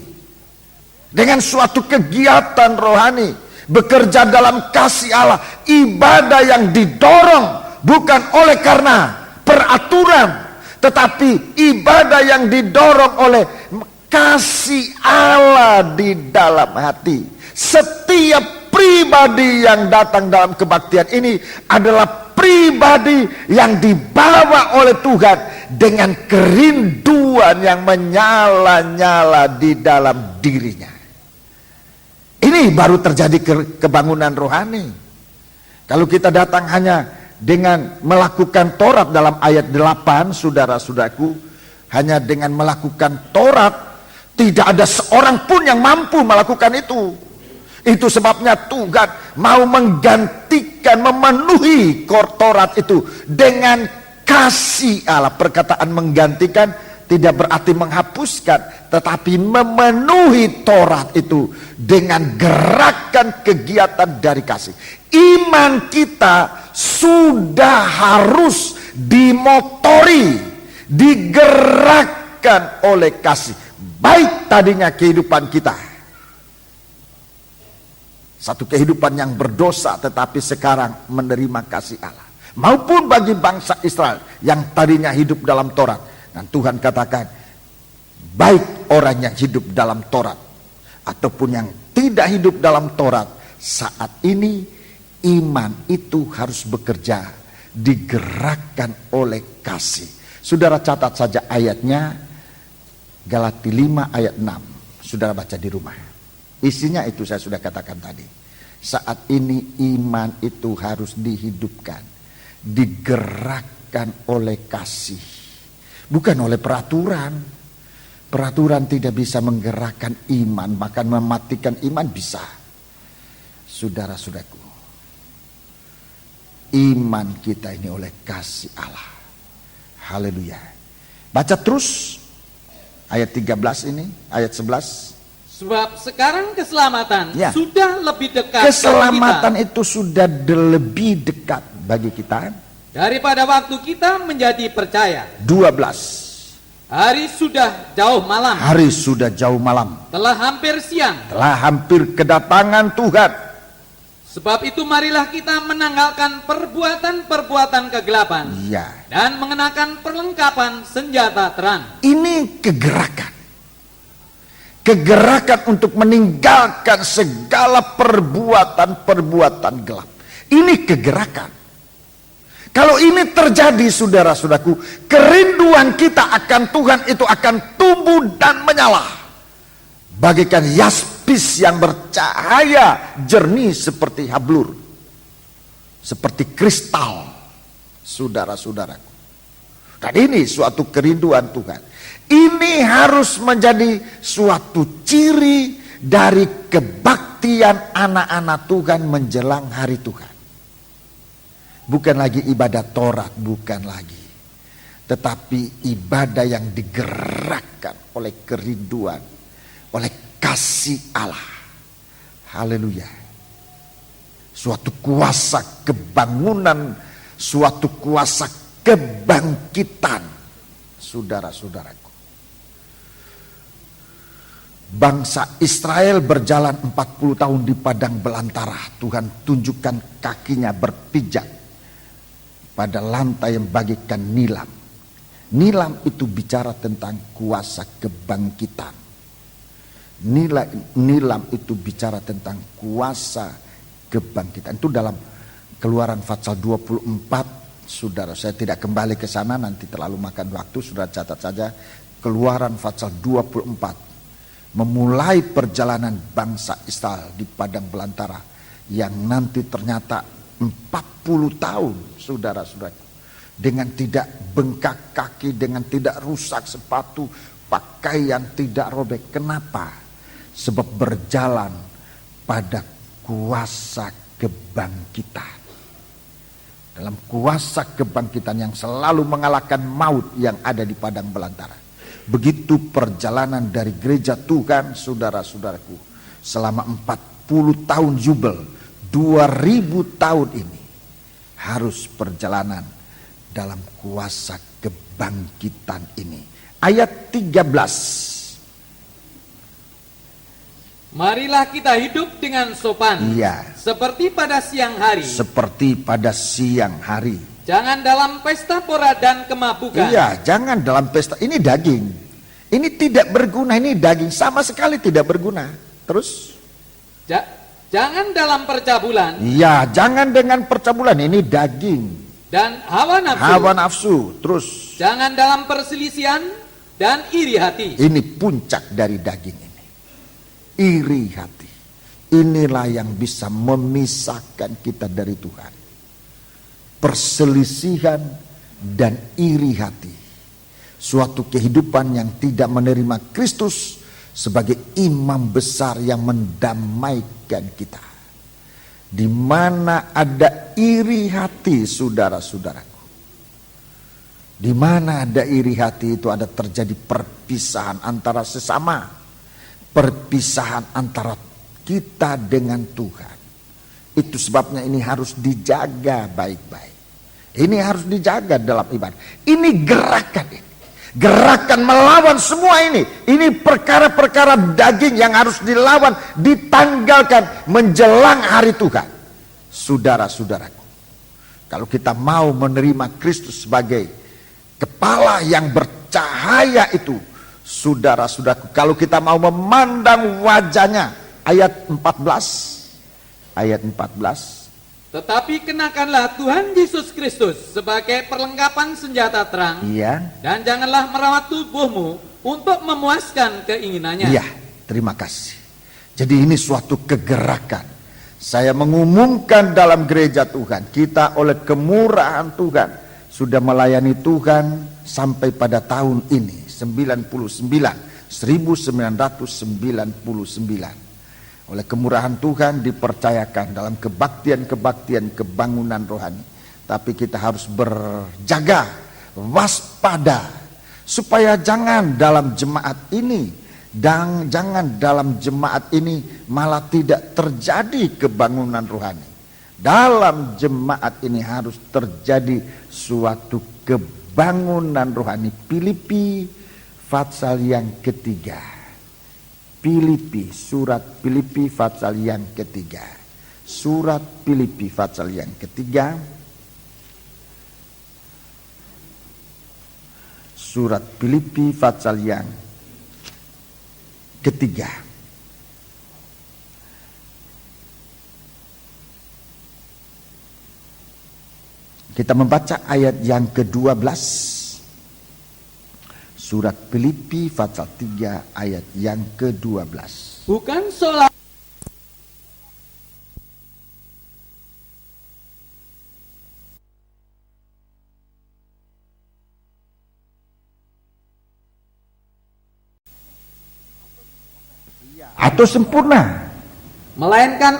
dengan suatu kegiatan rohani, bekerja dalam kasih Allah, ibadah yang didorong bukan oleh karena peraturan, tetapi ibadah yang didorong oleh kasih Allah di dalam hati. Setiap pribadi yang datang dalam kebaktian ini adalah pribadi yang dibawa oleh Tuhan dengan kerinduan yang menyala-nyala di dalam dirinya. Ini baru terjadi kebangunan rohani. Kalau kita datang hanya dengan melakukan Taurat dalam ayat 8, saudara-saudaraku, hanya dengan melakukan Taurat, tidak ada seorang pun yang mampu melakukan itu. Itu sebabnya Tuhan mau menggantikan, memenuhi Taurat itu dengan kasih Allah. Perkataan menggantikan tidak berarti menghapuskan, tetapi memenuhi Taurat itu dengan gerakan kegiatan dari kasih. Iman kita sudah harus dimotori, digerakkan oleh kasih. Baik tadinya kehidupan kita, satu kehidupan yang berdosa, tetapi sekarang menerima kasih Allah, maupun bagi bangsa Israel yang tadinya hidup dalam Taurat. Dan Tuhan katakan, baik orang yang hidup dalam Taurat ataupun yang tidak hidup dalam Taurat, saat ini iman itu harus bekerja, digerakkan oleh kasih. Saudara catat saja ayatnya, Galati 5 ayat 6. Saudara baca di rumah. Isinya itu saya sudah katakan tadi. Saat ini iman itu harus dihidupkan, digerakkan oleh kasih, bukan oleh peraturan. Peraturan tidak bisa menggerakkan iman, bahkan mematikan iman bisa. Saudara-saudaraku, iman kita ini oleh kasih Allah. Haleluya. Baca terus ayat 13 ini, ayat 11. Sebab sekarang keselamatan Ya. sudah lebih dekat Keselamatan bagi itu sudah lebih dekat bagi kita. kita daripada waktu kita menjadi percaya. 12. Hari sudah jauh malam. Hari sudah jauh malam. Telah hampir siang. Telah hampir kedatangan Tuhan. Sebab itu marilah kita menanggalkan perbuatan-perbuatan kegelapan. Iya. Dan mengenakan perlengkapan senjata terang. Ini kegerakan. Kegerakan untuk meninggalkan segala perbuatan-perbuatan gelap. Ini kegerakan. Kalau ini terjadi, saudara-saudaraku, kerinduan kita akan Tuhan itu akan tumbuh dan menyala. Bagaikan yaspis yang bercahaya jernih seperti hablur. Seperti kristal, saudara-saudaraku. Dan ini suatu kerinduan Tuhan. Ini harus menjadi suatu ciri dari kebaktian anak-anak Tuhan menjelang hari Tuhan. Bukan lagi ibadah Taurat, bukan lagi. Tetapi ibadah yang digerakkan oleh kerinduan, oleh kasih Allah. Haleluya. Suatu kuasa kebangunan, suatu kuasa kebangkitan, saudara-saudaraku. Bangsa Israel berjalan 40 tahun di padang belantara. Tuhan tunjukkan kakinya berpijak pada lantai yang bagaikan nilam. Nilam itu bicara tentang kuasa kebangkitan. Nilam itu bicara tentang kuasa kebangkitan. Itu dalam Keluaran pasal 24, saudara. Saya tidak kembali ke sana, nanti terlalu makan waktu. Saudara catat saja. Keluaran pasal 24. Memulai perjalanan bangsa Israel di padang belantara. Yang nanti ternyata 40 tahun, saudara-saudara, dengan tidak bengkak kaki, dengan tidak rusak sepatu, pakaian tidak robek. Kenapa? Sebab berjalan pada kuasa kebangkitan. Dalam kuasa kebangkitan yang selalu mengalahkan maut yang ada di padang belantara. Begitu perjalanan dari gereja Tuhan, saudara-saudaraku, selama 40 tahun jubel, 2000 tahun ini harus perjalanan dalam kuasa kebangkitan ini. Ayat 13. Marilah kita hidup dengan sopan. Iya. Seperti pada siang hari. Seperti pada siang hari. Jangan dalam pesta pora dan kemabukan. Iya, jangan dalam pesta. Ini daging. Ini tidak berguna, ini daging. Sama sekali tidak berguna. Terus? Jangan dalam percabulan. Iya, jangan dengan percabulan. Ini daging. Dan hawa nafsu. Hawa nafsu. Terus? Jangan dalam perselisihan dan iri hati. Ini puncak dari daging ini. Iri hati. Inilah yang bisa memisahkan kita dari Tuhan. Perselisihan dan iri hati. Suatu kehidupan yang tidak menerima Kristus sebagai imam besar yang mendamaikan kita. Di mana ada iri hati, saudara-saudaraku. Di mana ada iri hati itu ada terjadi perpisahan antara sesama. Perpisahan antara kita dengan Tuhan. Itu sebabnya ini harus dijaga baik-baik. Ini harus dijaga dalam ibadah. Ini gerakan ini. Gerakan melawan semua ini. Ini perkara-perkara daging yang harus dilawan, ditanggalkan menjelang hari Tuhan. Saudara-saudaraku, kalau kita mau menerima Kristus sebagai kepala yang bercahaya itu, saudara-saudaraku, kalau kita mau memandang wajahnya, ayat 14. Ayat 14. Tetapi kenakanlah Tuhan Yesus Kristus sebagai perlengkapan senjata terang. Iya. Dan janganlah merawat tubuhmu untuk memuaskan keinginannya. Iya, terima kasih. Jadi ini suatu kegerakan. Saya mengumumkan dalam gereja Tuhan, kita oleh kemurahan Tuhan sudah melayani Tuhan sampai pada tahun ini 1999. Oleh kemurahan Tuhan dipercayakan dalam kebaktian-kebaktian kebangunan rohani. Tapi kita harus berjaga, waspada, supaya jangan dalam jemaat ini, dan jangan dalam jemaat ini malah tidak terjadi kebangunan rohani. Dalam jemaat ini harus terjadi suatu kebangunan rohani. Filipi pasal yang ketiga. Filipi, surat Filipi pasal yang ketiga. Surat Filipi pasal yang ketiga. Surat Filipi pasal yang ketiga. Kita membaca ayat yang ke-12. Surat Filipi pasal 3 ayat yang ke-12. Bukan seolah atau sempurna, melainkan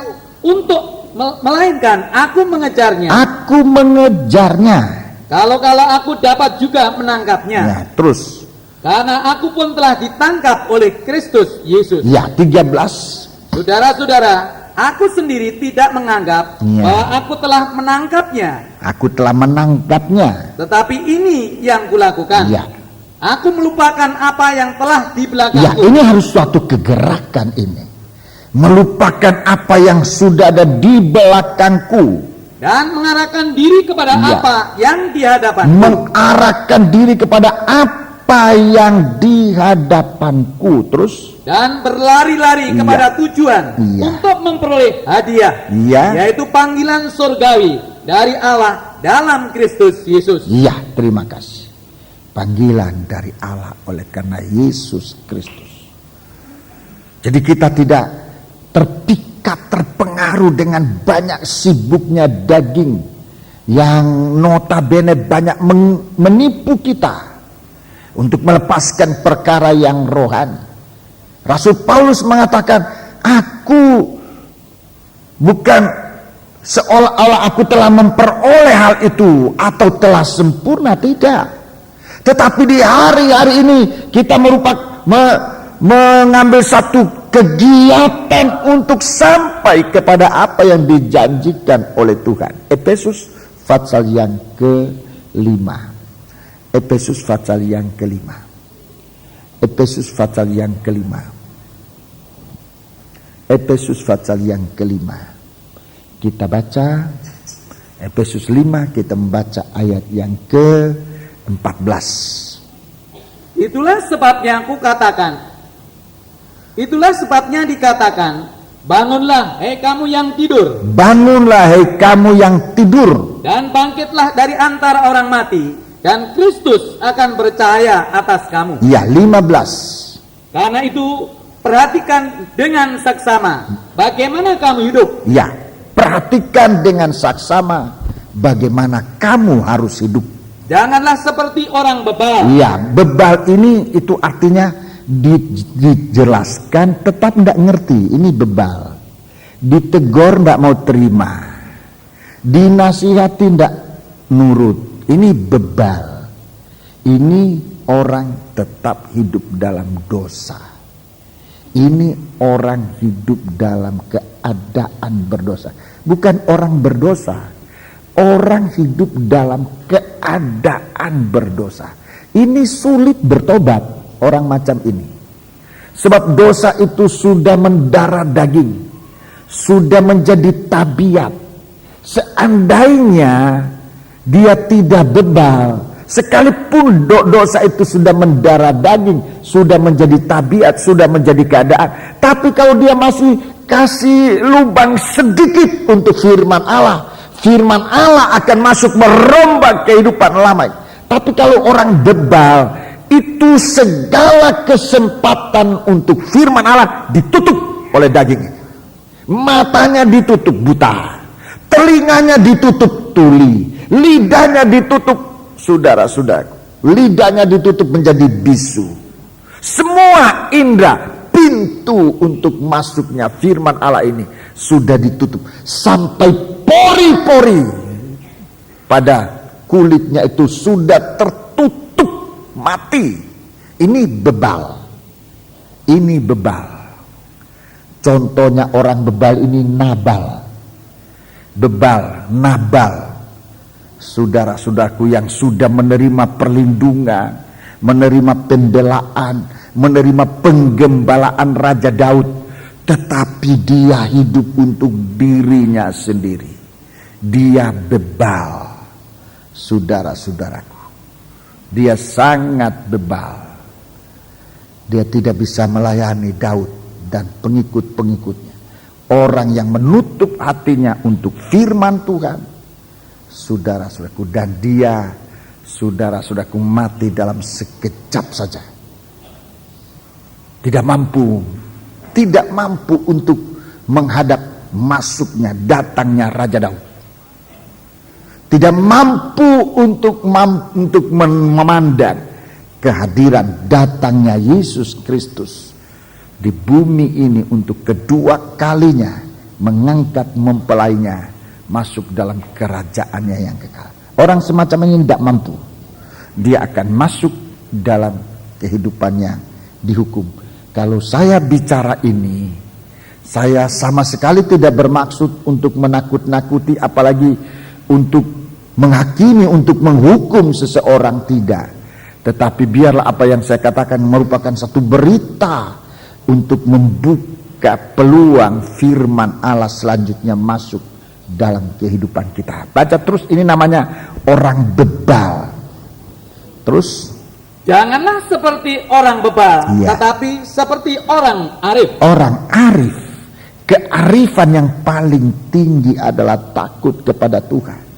aku mengejarnya. Aku mengejarnya. Kalau aku dapat juga menangkapnya. Ya, terus. Karena aku pun telah ditangkap oleh Kristus Yesus. Ya, 13. Saudara-saudara, aku sendiri tidak menganggap bahwa aku telah menangkapnya. Aku telah menangkapnya. Tetapi ini yang kulakukan. Ya. Aku melupakan apa yang telah di belakangku. Ya, ini harus suatu kegerakan ini. Melupakan apa yang sudah ada di belakangku. Dan mengarahkan diri kepada apa yang di hadapanku. Mengarahkan diri kepada apa yang di hadapanku. Terus? Dan berlari-lari kepada tujuan untuk memperoleh hadiah. Yaitu panggilan surgawi dari Allah dalam Kristus Yesus. Iya, terima kasih. Panggilan dari Allah oleh karena Yesus Kristus. Jadi kita tidak terpikat, terpengaruh dengan banyak sibuknya daging yang notabene banyak menipu kita untuk melepaskan perkara yang rohani. Rasul Paulus mengatakan, aku bukan seolah-olah aku telah memperoleh hal itu atau telah sempurna, tidak. Tetapi di hari-hari ini kita mengambil satu kegiatan untuk sampai kepada apa yang dijanjikan oleh Tuhan. Efesus pasal yang ke-5. Efesus pasal yang ke-5. Efesus pasal yang ke-5. Efesus pasal yang ke-5. Kita baca Efesus 5, kita membaca ayat yang ke-14. Itulah sebabnya dikatakan, bangunlah hei kamu yang tidur. Bangunlah hei kamu yang tidur. Dan bangkitlah dari antara orang mati, dan Kristus akan bercahaya atas kamu. Ya, 15. Karena itu perhatikan dengan saksama bagaimana kamu hidup. Ya, perhatikan dengan saksama bagaimana kamu harus hidup. Janganlah seperti orang bebal. Iya, bebal ini itu artinya dijelaskan tetap tidak ngerti. Ini bebal. Ditegur tidak mau terima. Dinasihati tidak nurut. Ini bebal. Ini orang tetap hidup dalam dosa. Ini orang hidup dalam keadaan berdosa. Bukan orang berdosa. Orang hidup dalam keadaan berdosa. Ini sulit bertobat orang macam ini. Sebab dosa itu sudah mendarah daging. Sudah menjadi tabiat. Seandainya dia tidak bebal, sekalipun dosa itu sudah mendarah daging, sudah menjadi tabiat, sudah menjadi keadaan. Tapi kalau dia masih kasih lubang sedikit untuk firman Allah, firman Allah akan masuk merombak kehidupan lama. Tapi kalau orang bebal, itu segala kesempatan untuk firman Allah ditutup oleh daging. Matanya ditutup buta, telinganya ditutup tuli, lidahnya ditutup, saudara-saudara, lidahnya ditutup menjadi bisu. Semua indera, pintu untuk masuknya firman Allah ini sudah ditutup sampai pori-pori pada kulitnya itu sudah tertutup mati. Ini bebal. Ini bebal. Contohnya orang bebal ini Nabal. Bebal, Nabal. Saudara-saudaraku yang sudah menerima perlindungan, menerima pembelaan, menerima penggembalaan Raja Daud, tetapi dia hidup untuk dirinya sendiri. Dia bebal, saudara-saudaraku. Dia sangat bebal. Dia tidak bisa melayani Daud dan pengikut-pengikutnya. Orang yang menutup hatinya untuk firman Tuhan, saudara-saudaraku, dan dia, saudara-saudaraku, mati dalam sekejap saja. Tidak mampu untuk menghadap masuknya, datangnya Raja Daud. Tidak mampu untuk memandang kehadiran datangnya Yesus Kristus di bumi ini untuk kedua kalinya, mengangkat mempelainya masuk dalam kerajaannya yang kekal. Orang semacam ini tidak mampu. Dia akan masuk dalam kehidupan yang dihukum. Kalau saya bicara ini, saya sama sekali tidak bermaksud untuk menakut-nakuti, apalagi untuk menghakimi, untuk menghukum seseorang, tidak. Tetapi biarlah apa yang saya katakan merupakan satu berita untuk membuka peluang firman Allah selanjutnya masuk dalam kehidupan kita. Baca terus, ini namanya orang bebal. Terus, janganlah seperti orang bebal, tetapi seperti orang arif. Orang arif, kearifan yang paling tinggi adalah takut kepada Tuhan.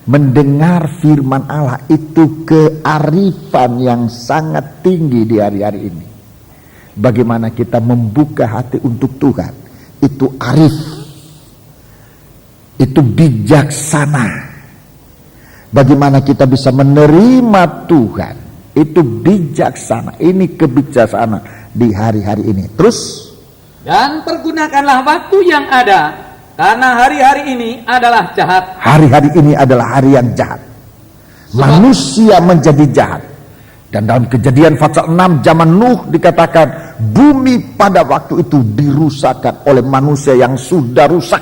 Mendengar firman Allah itu kearifan yang sangat tinggi di hari-hari ini. Bagaimana kita membuka hati untuk Tuhan, itu arif, itu bijaksana. Bagaimana kita bisa menerima Tuhan, itu bijaksana. Ini kebijaksanaan di hari-hari ini. Terus, dan pergunakanlah waktu yang ada, karena hari-hari ini adalah jahat. Hari-hari ini adalah hari yang jahat. Manusia menjadi jahat. Dan dalam Kejadian pasal 6 zaman Nuh dikatakan bumi pada waktu itu dirusakkan oleh manusia yang sudah rusak,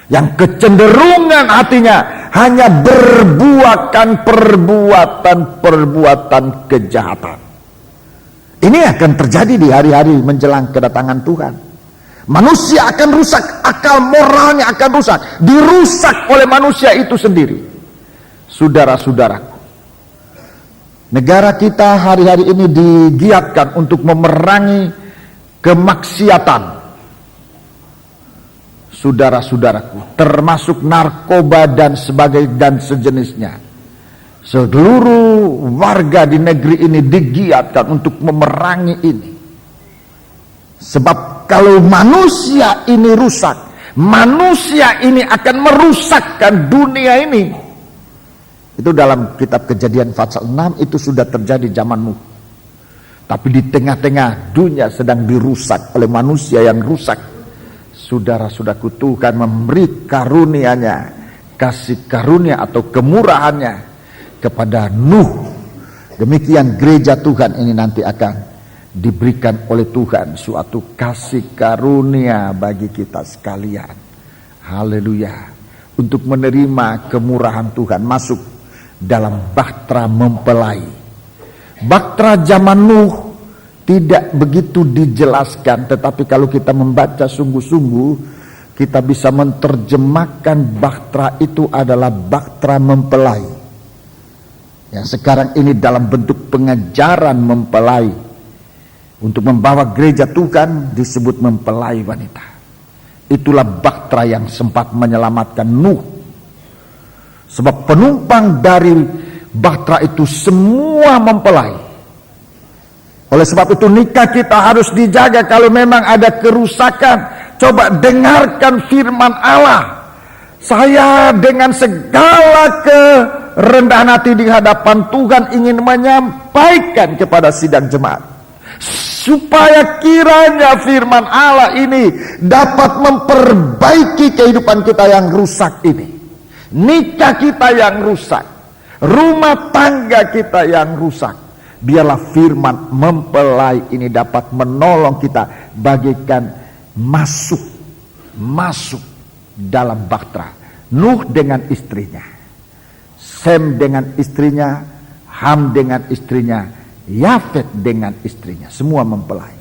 yang kecenderungan hatinya hanya berbuatkan perbuatan kejahatan. Ini akan terjadi di hari-hari menjelang kedatangan Tuhan. Manusia akan rusak, akal moralnya akan rusak, dirusak oleh manusia itu sendiri. Saudara-saudaraku, negara kita hari-hari ini digiatkan untuk memerangi kemaksiatan. Saudara-saudaraku, termasuk narkoba dan sejenisnya. Seluruh warga di negeri ini digiatkan untuk memerangi ini. Sebab kalau manusia ini rusak, manusia ini akan merusakkan dunia ini. Itu dalam kitab Kejadian pasal 6 itu sudah terjadi zaman Nuh. Tapi di tengah-tengah dunia sedang dirusak oleh manusia yang rusak. Saudara-saudaraku, Tuhan memberi karunia-Nya, kasih karunia atau kemurahannya kepada Nuh. Demikian gereja Tuhan ini nanti akan diberikan oleh Tuhan suatu kasih karunia bagi kita sekalian. Haleluya. Untuk menerima kemurahan Tuhan masuk dalam bahtera mempelai. Bahtera zaman Nuh tidak begitu dijelaskan, tetapi kalau kita membaca sungguh-sungguh, kita bisa menerjemahkan bahtera itu adalah bahtera mempelai. Yang sekarang ini dalam bentuk pengajaran mempelai. Untuk membawa gereja Tuhan disebut mempelai wanita. Itulah bahtera yang sempat menyelamatkan Nuh. Sebab penumpang dari bahtera itu semua mempelai. Oleh sebab itu nikah kita harus dijaga. Kalau memang ada kerusakan, coba dengarkan firman Allah. Saya dengan segala kerendahan hati di hadapan Tuhan ingin menyampaikan kepada sidang jemaat, supaya kiranya firman Allah ini dapat memperbaiki kehidupan kita yang rusak ini. Nikah kita yang rusak, rumah tangga kita yang rusak. Biarlah firman mempelai ini dapat menolong kita bagaikan masuk dalam bahtera. Nuh dengan istrinya, Sem dengan istrinya, Ham dengan istrinya, Yafet dengan istrinya, semua mempelai.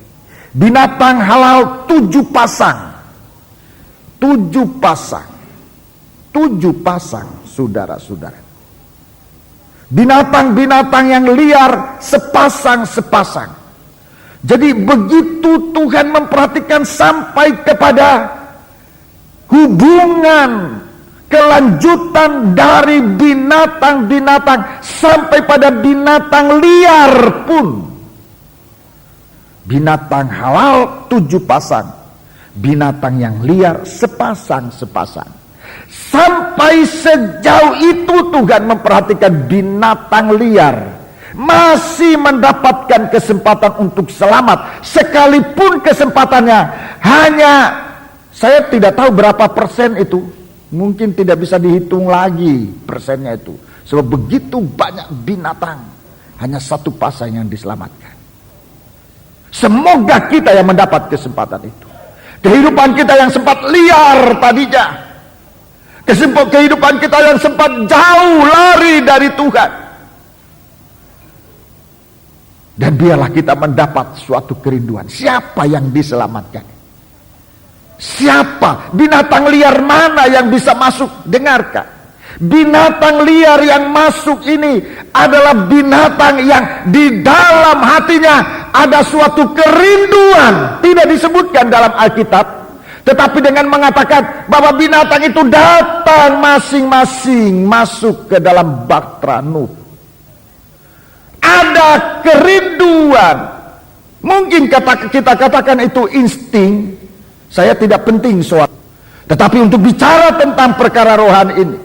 Binatang halal 7 pasang. 7 pasang. 7 pasang, saudara-saudara. Binatang-binatang yang liar sepasang-sepasang. Jadi begitu Tuhan memperhatikan sampai kepada hubungan kelanjutan dari binatang-binatang sampai pada binatang liar pun. Binatang halal 7 pasang, binatang yang liar sepasang-sepasang. Sampai sejauh itu Tuhan memperhatikan binatang liar masih mendapatkan kesempatan untuk selamat, sekalipun kesempatannya hanya, saya tidak tahu berapa persen itu, mungkin tidak bisa dihitung lagi persennya itu, sebab begitu banyak binatang, hanya 1 pasang yang diselamatkan. Semoga kita yang mendapat kesempatan itu. Kehidupan kita yang sempat liar tadinya, kehidupan kita yang sempat jauh lari dari Tuhan, dan biarlah kita mendapat suatu kerinduan. Siapa yang diselamatkan? Siapa? Binatang liar mana yang bisa masuk? Dengarkan, binatang liar yang masuk ini adalah binatang yang di dalam hatinya ada suatu kerinduan. Tidak disebutkan dalam Alkitab, tetapi dengan mengatakan bahwa binatang itu datang masing-masing masuk ke dalam bahtera Nuh. Ada kerinduan. Mungkin kita katakan itu insting. Saya tidak penting soal, tetapi untuk bicara tentang perkara rohani ini,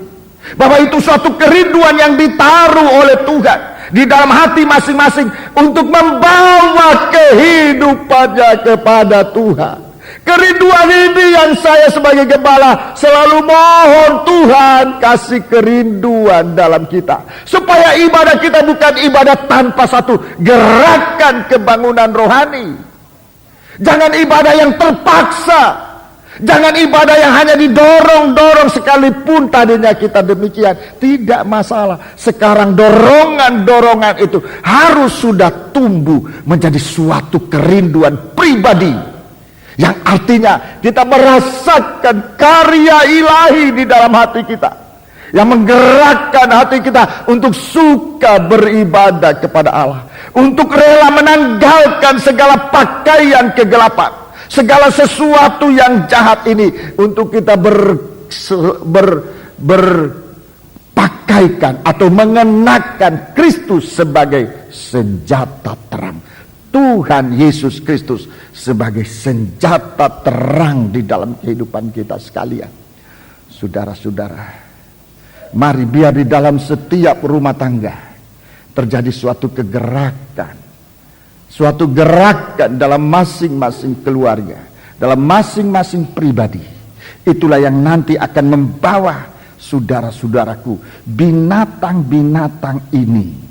bahwa itu suatu kerinduan yang ditaruh oleh Tuhan di dalam hati masing-masing untuk membawa kehidupannya kepada Tuhan. Kerinduan ini yang saya sebagai gembala selalu mohon Tuhan kasih kerinduan dalam kita, supaya ibadah kita bukan ibadah tanpa satu gerakan kebangunan rohani. Jangan ibadah yang terpaksa, jangan ibadah yang hanya didorong-dorong, sekalipun tadinya kita demikian, tidak masalah. Sekarang dorongan-dorongan itu harus sudah tumbuh menjadi suatu kerinduan pribadi, yang artinya kita merasakan karya ilahi di dalam hati kita, yang menggerakkan hati kita untuk suka beribadah kepada Allah, untuk rela menanggalkan segala pakaian kegelapan, segala sesuatu yang jahat ini, untuk kita berpakaikan atau mengenakan Kristus sebagai senjata terang. Tuhan Yesus Kristus sebagai senjata terang di dalam kehidupan kita sekalian. Saudara-saudara, mari biar di dalam setiap rumah tangga terjadi suatu kegerakan, suatu gerakan dalam masing-masing keluarga, dalam masing-masing pribadi. Itulah yang nanti akan membawa, saudara-saudaraku, binatang-binatang ini,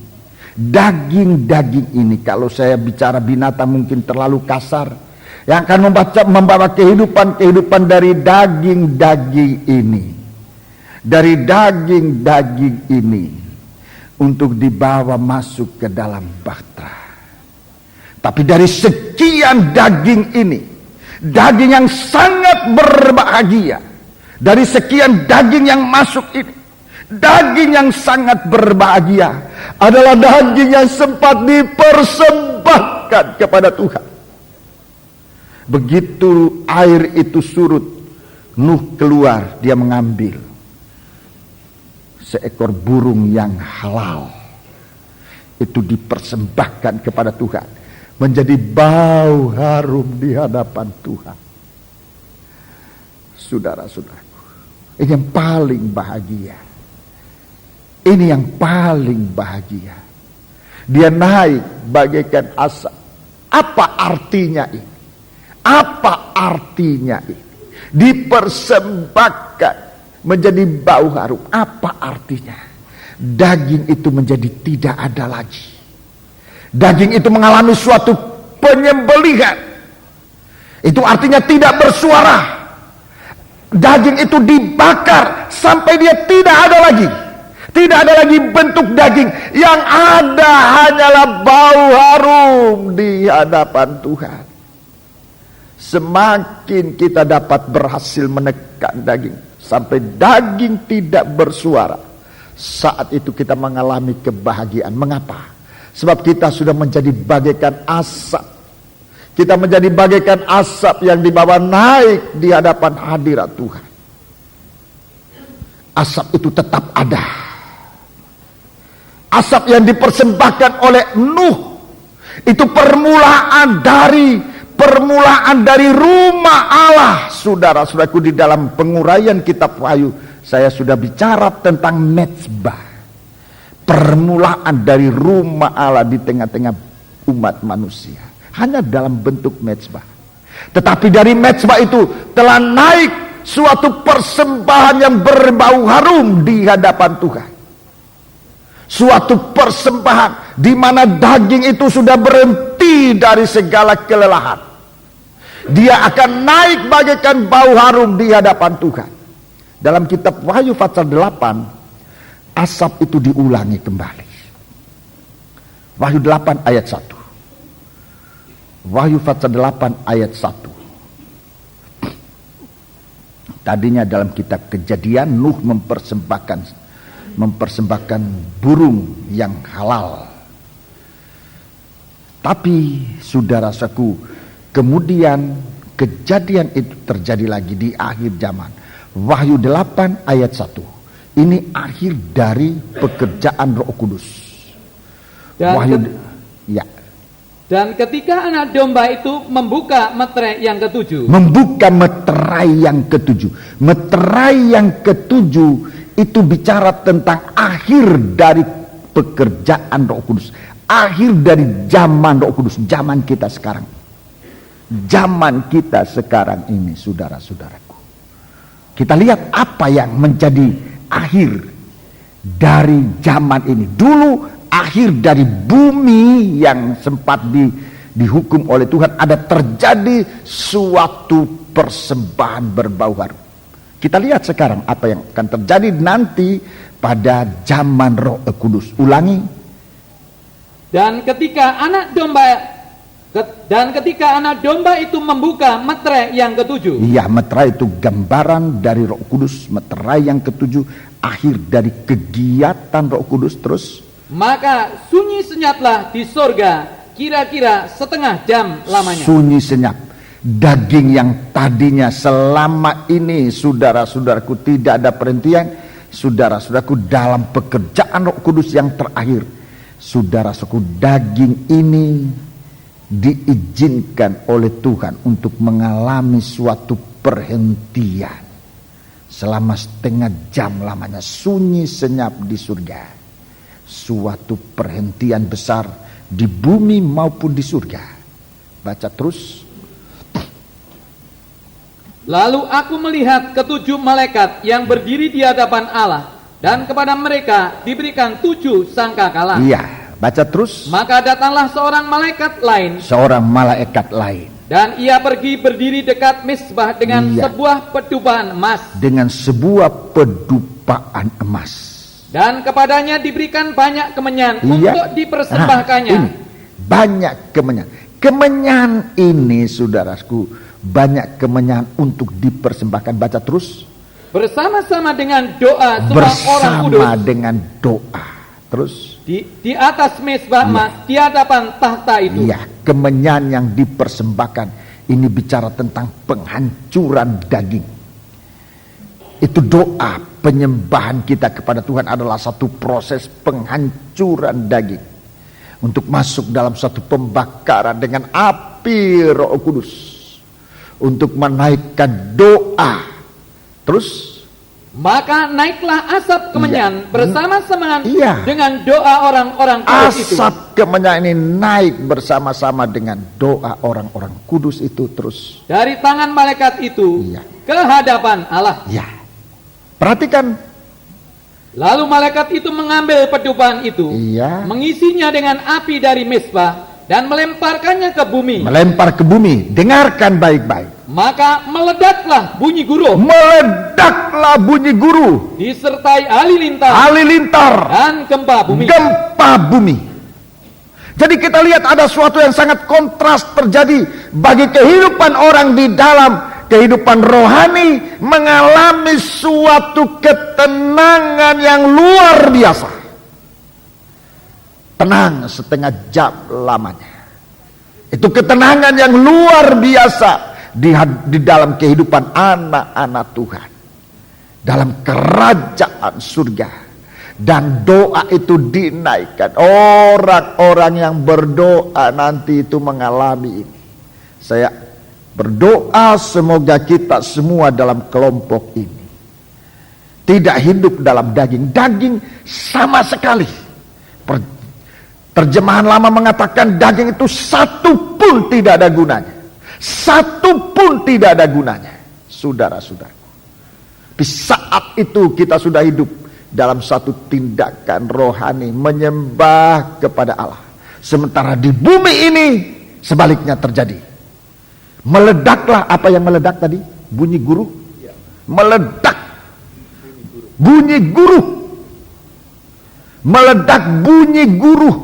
daging-daging ini, kalau saya bicara binatang mungkin terlalu kasar, yang akan membawa kehidupan dari daging-daging ini, dari daging-daging ini, untuk dibawa masuk ke dalam bahtera. Tapi dari sekian daging ini, daging yang sangat berbahagia, dari sekian daging yang masuk ini, daging yang sangat berbahagia adalah daging yang sempat dipersembahkan kepada Tuhan. Begitu air itu surut, Nuh keluar, dia mengambil seekor burung yang halal. Itu dipersembahkan kepada Tuhan, menjadi bau harum di hadapan Tuhan. Saudara-saudaraku, ini yang paling bahagia. Ini yang paling bahagia. Dia naik bagaikan asap. Apa artinya ini? Apa artinya ini? Dipersembahkan menjadi bau harum. Apa artinya? Daging itu menjadi tidak ada lagi. Daging itu mengalami suatu penyembelihan. Itu artinya tidak bersuara. Daging itu dibakar sampai dia tidak ada lagi. Tidak ada lagi bentuk daging. Yang ada hanyalah bau harum di hadapan Tuhan. Semakin kita dapat berhasil menekan daging sampai daging tidak bersuara, saat itu kita mengalami kebahagiaan. Mengapa? Sebab kita sudah menjadi bagaikan asap. Kita menjadi bagaikan asap yang dibawa naik di hadapan hadirat Tuhan. Asap itu tetap ada. Asap yang dipersembahkan oleh Nuh itu permulaan dari rumah Allah. Saudara-saudaraku, di dalam penguraian kitab Wahyu saya sudah bicara tentang mezbah. Permulaan dari rumah Allah di tengah-tengah umat manusia. Hanya dalam bentuk mezbah. Tetapi dari mezbah itu telah naik suatu persembahan yang berbau harum di hadapan Tuhan. Suatu persembahan di mana daging itu sudah berhenti dari segala kelelahan. Dia akan naik bagaikan bau harum di hadapan Tuhan. Dalam kitab Wahyu pasal 8, asap itu diulangi kembali. Wahyu 8 ayat 1. Wahyu pasal 8 ayat 1. Tadinya dalam kitab Kejadian, Nuh mempersembahkan burung yang halal. Tapi saudara-saudaraku, kemudian kejadian itu terjadi lagi di akhir zaman. Wahyu 8 ayat 1. Ini akhir dari pekerjaan Roh Kudus. Dan ketika anak domba itu membuka meterai yang ketujuh. Meterai yang ketujuh itu bicara tentang akhir dari pekerjaan Roh Kudus. Akhir dari zaman Roh Kudus. Zaman kita sekarang. Zaman kita sekarang ini, saudara-saudaraku. Kita lihat apa yang menjadi akhir dari zaman ini. Dulu akhir dari bumi yang sempat dihukum oleh Tuhan, ada terjadi suatu persembahan berbau harum. Kita lihat sekarang apa yang akan terjadi nanti pada zaman Roh Kudus. Ulangi. Dan ketika anak domba itu membuka meterai yang ketujuh. Iya, meterai itu gambaran dari Roh Kudus. Meterai yang ketujuh akhir dari kegiatan Roh Kudus. Terus, maka sunyi senyaplah di sorga kira-kira setengah jam lamanya. Sunyi senyap. Daging yang tadinya selama ini, saudara-saudaraku, tidak ada perhentian. Saudara-saudaraku, dalam pekerjaan Roh Kudus yang terakhir, saudara-saudaraku, daging ini diizinkan oleh Tuhan untuk mengalami suatu perhentian selama setengah jam lamanya. Sunyi senyap di surga. Suatu perhentian besar di bumi maupun di surga. Baca terus. Lalu aku melihat ketujuh malaikat yang berdiri di hadapan Allah, dan kepada mereka diberikan 7 sangkakala. Iya, baca terus. Maka datanglah seorang malaikat lain. Dan ia pergi berdiri dekat mezbah dengan sebuah pedupaan emas. Dan kepadanya diberikan banyak kemenyan untuk dipersembahkannya. Banyak kemenyan. Kemenyan ini, saudaraku, banyak kemenyan untuk dipersembahkan. Baca terus. Bersama-sama dengan doa semua orang kudus. Bersama dengan doa. Terus. Di atas mezbah emas, di hadapan tahta itu. Iya, kemenyan yang dipersembahkan. Ini bicara tentang penghancuran daging. Itu doa penyembahan kita kepada Tuhan adalah satu proses penghancuran daging. Untuk masuk dalam satu pembakaran dengan api Roh Kudus. Untuk menaikkan doa. Terus. Maka naiklah asap kemenyan bersama-sama dengan doa orang-orang kudus itu. Asap kemenyan ini naik bersama-sama dengan doa orang-orang kudus itu. Terus. Dari tangan malaikat itu ke hadapan Allah. Ya. Perhatikan. Lalu malaikat itu mengambil pedupaan itu, mengisinya dengan api dari mezbah, dan melemparkannya ke bumi. Melempar ke bumi. Dengarkan baik-baik. Maka meledaklah bunyi guruh. Meledaklah bunyi guruh. Disertai halilintar. Halilintar. Dan gempa bumi. Gempa bumi. Jadi kita lihat ada sesuatu yang sangat kontras terjadi bagi kehidupan orang di dalam kehidupan rohani, mengalami suatu ketenangan yang luar biasa. Tenang setengah jam lamanya. Itu ketenangan yang luar biasa di dalam kehidupan anak-anak Tuhan, dalam kerajaan surga. Dan doa itu dinaikkan. Orang-orang yang berdoa nanti itu mengalami ini. Saya berdoa semoga kita semua dalam kelompok ini tidak hidup dalam daging sama sekali. Terjemahan lama mengatakan daging itu satu pun tidak ada gunanya. Satu pun tidak ada gunanya. Saudara-saudara, di saat itu kita sudah hidup dalam satu tindakan rohani menyembah kepada Allah. Sementara di bumi ini sebaliknya terjadi. Meledaklah, apa yang meledak tadi? Bunyi guruh. Meledak. Bunyi guruh. Meledak bunyi guruh.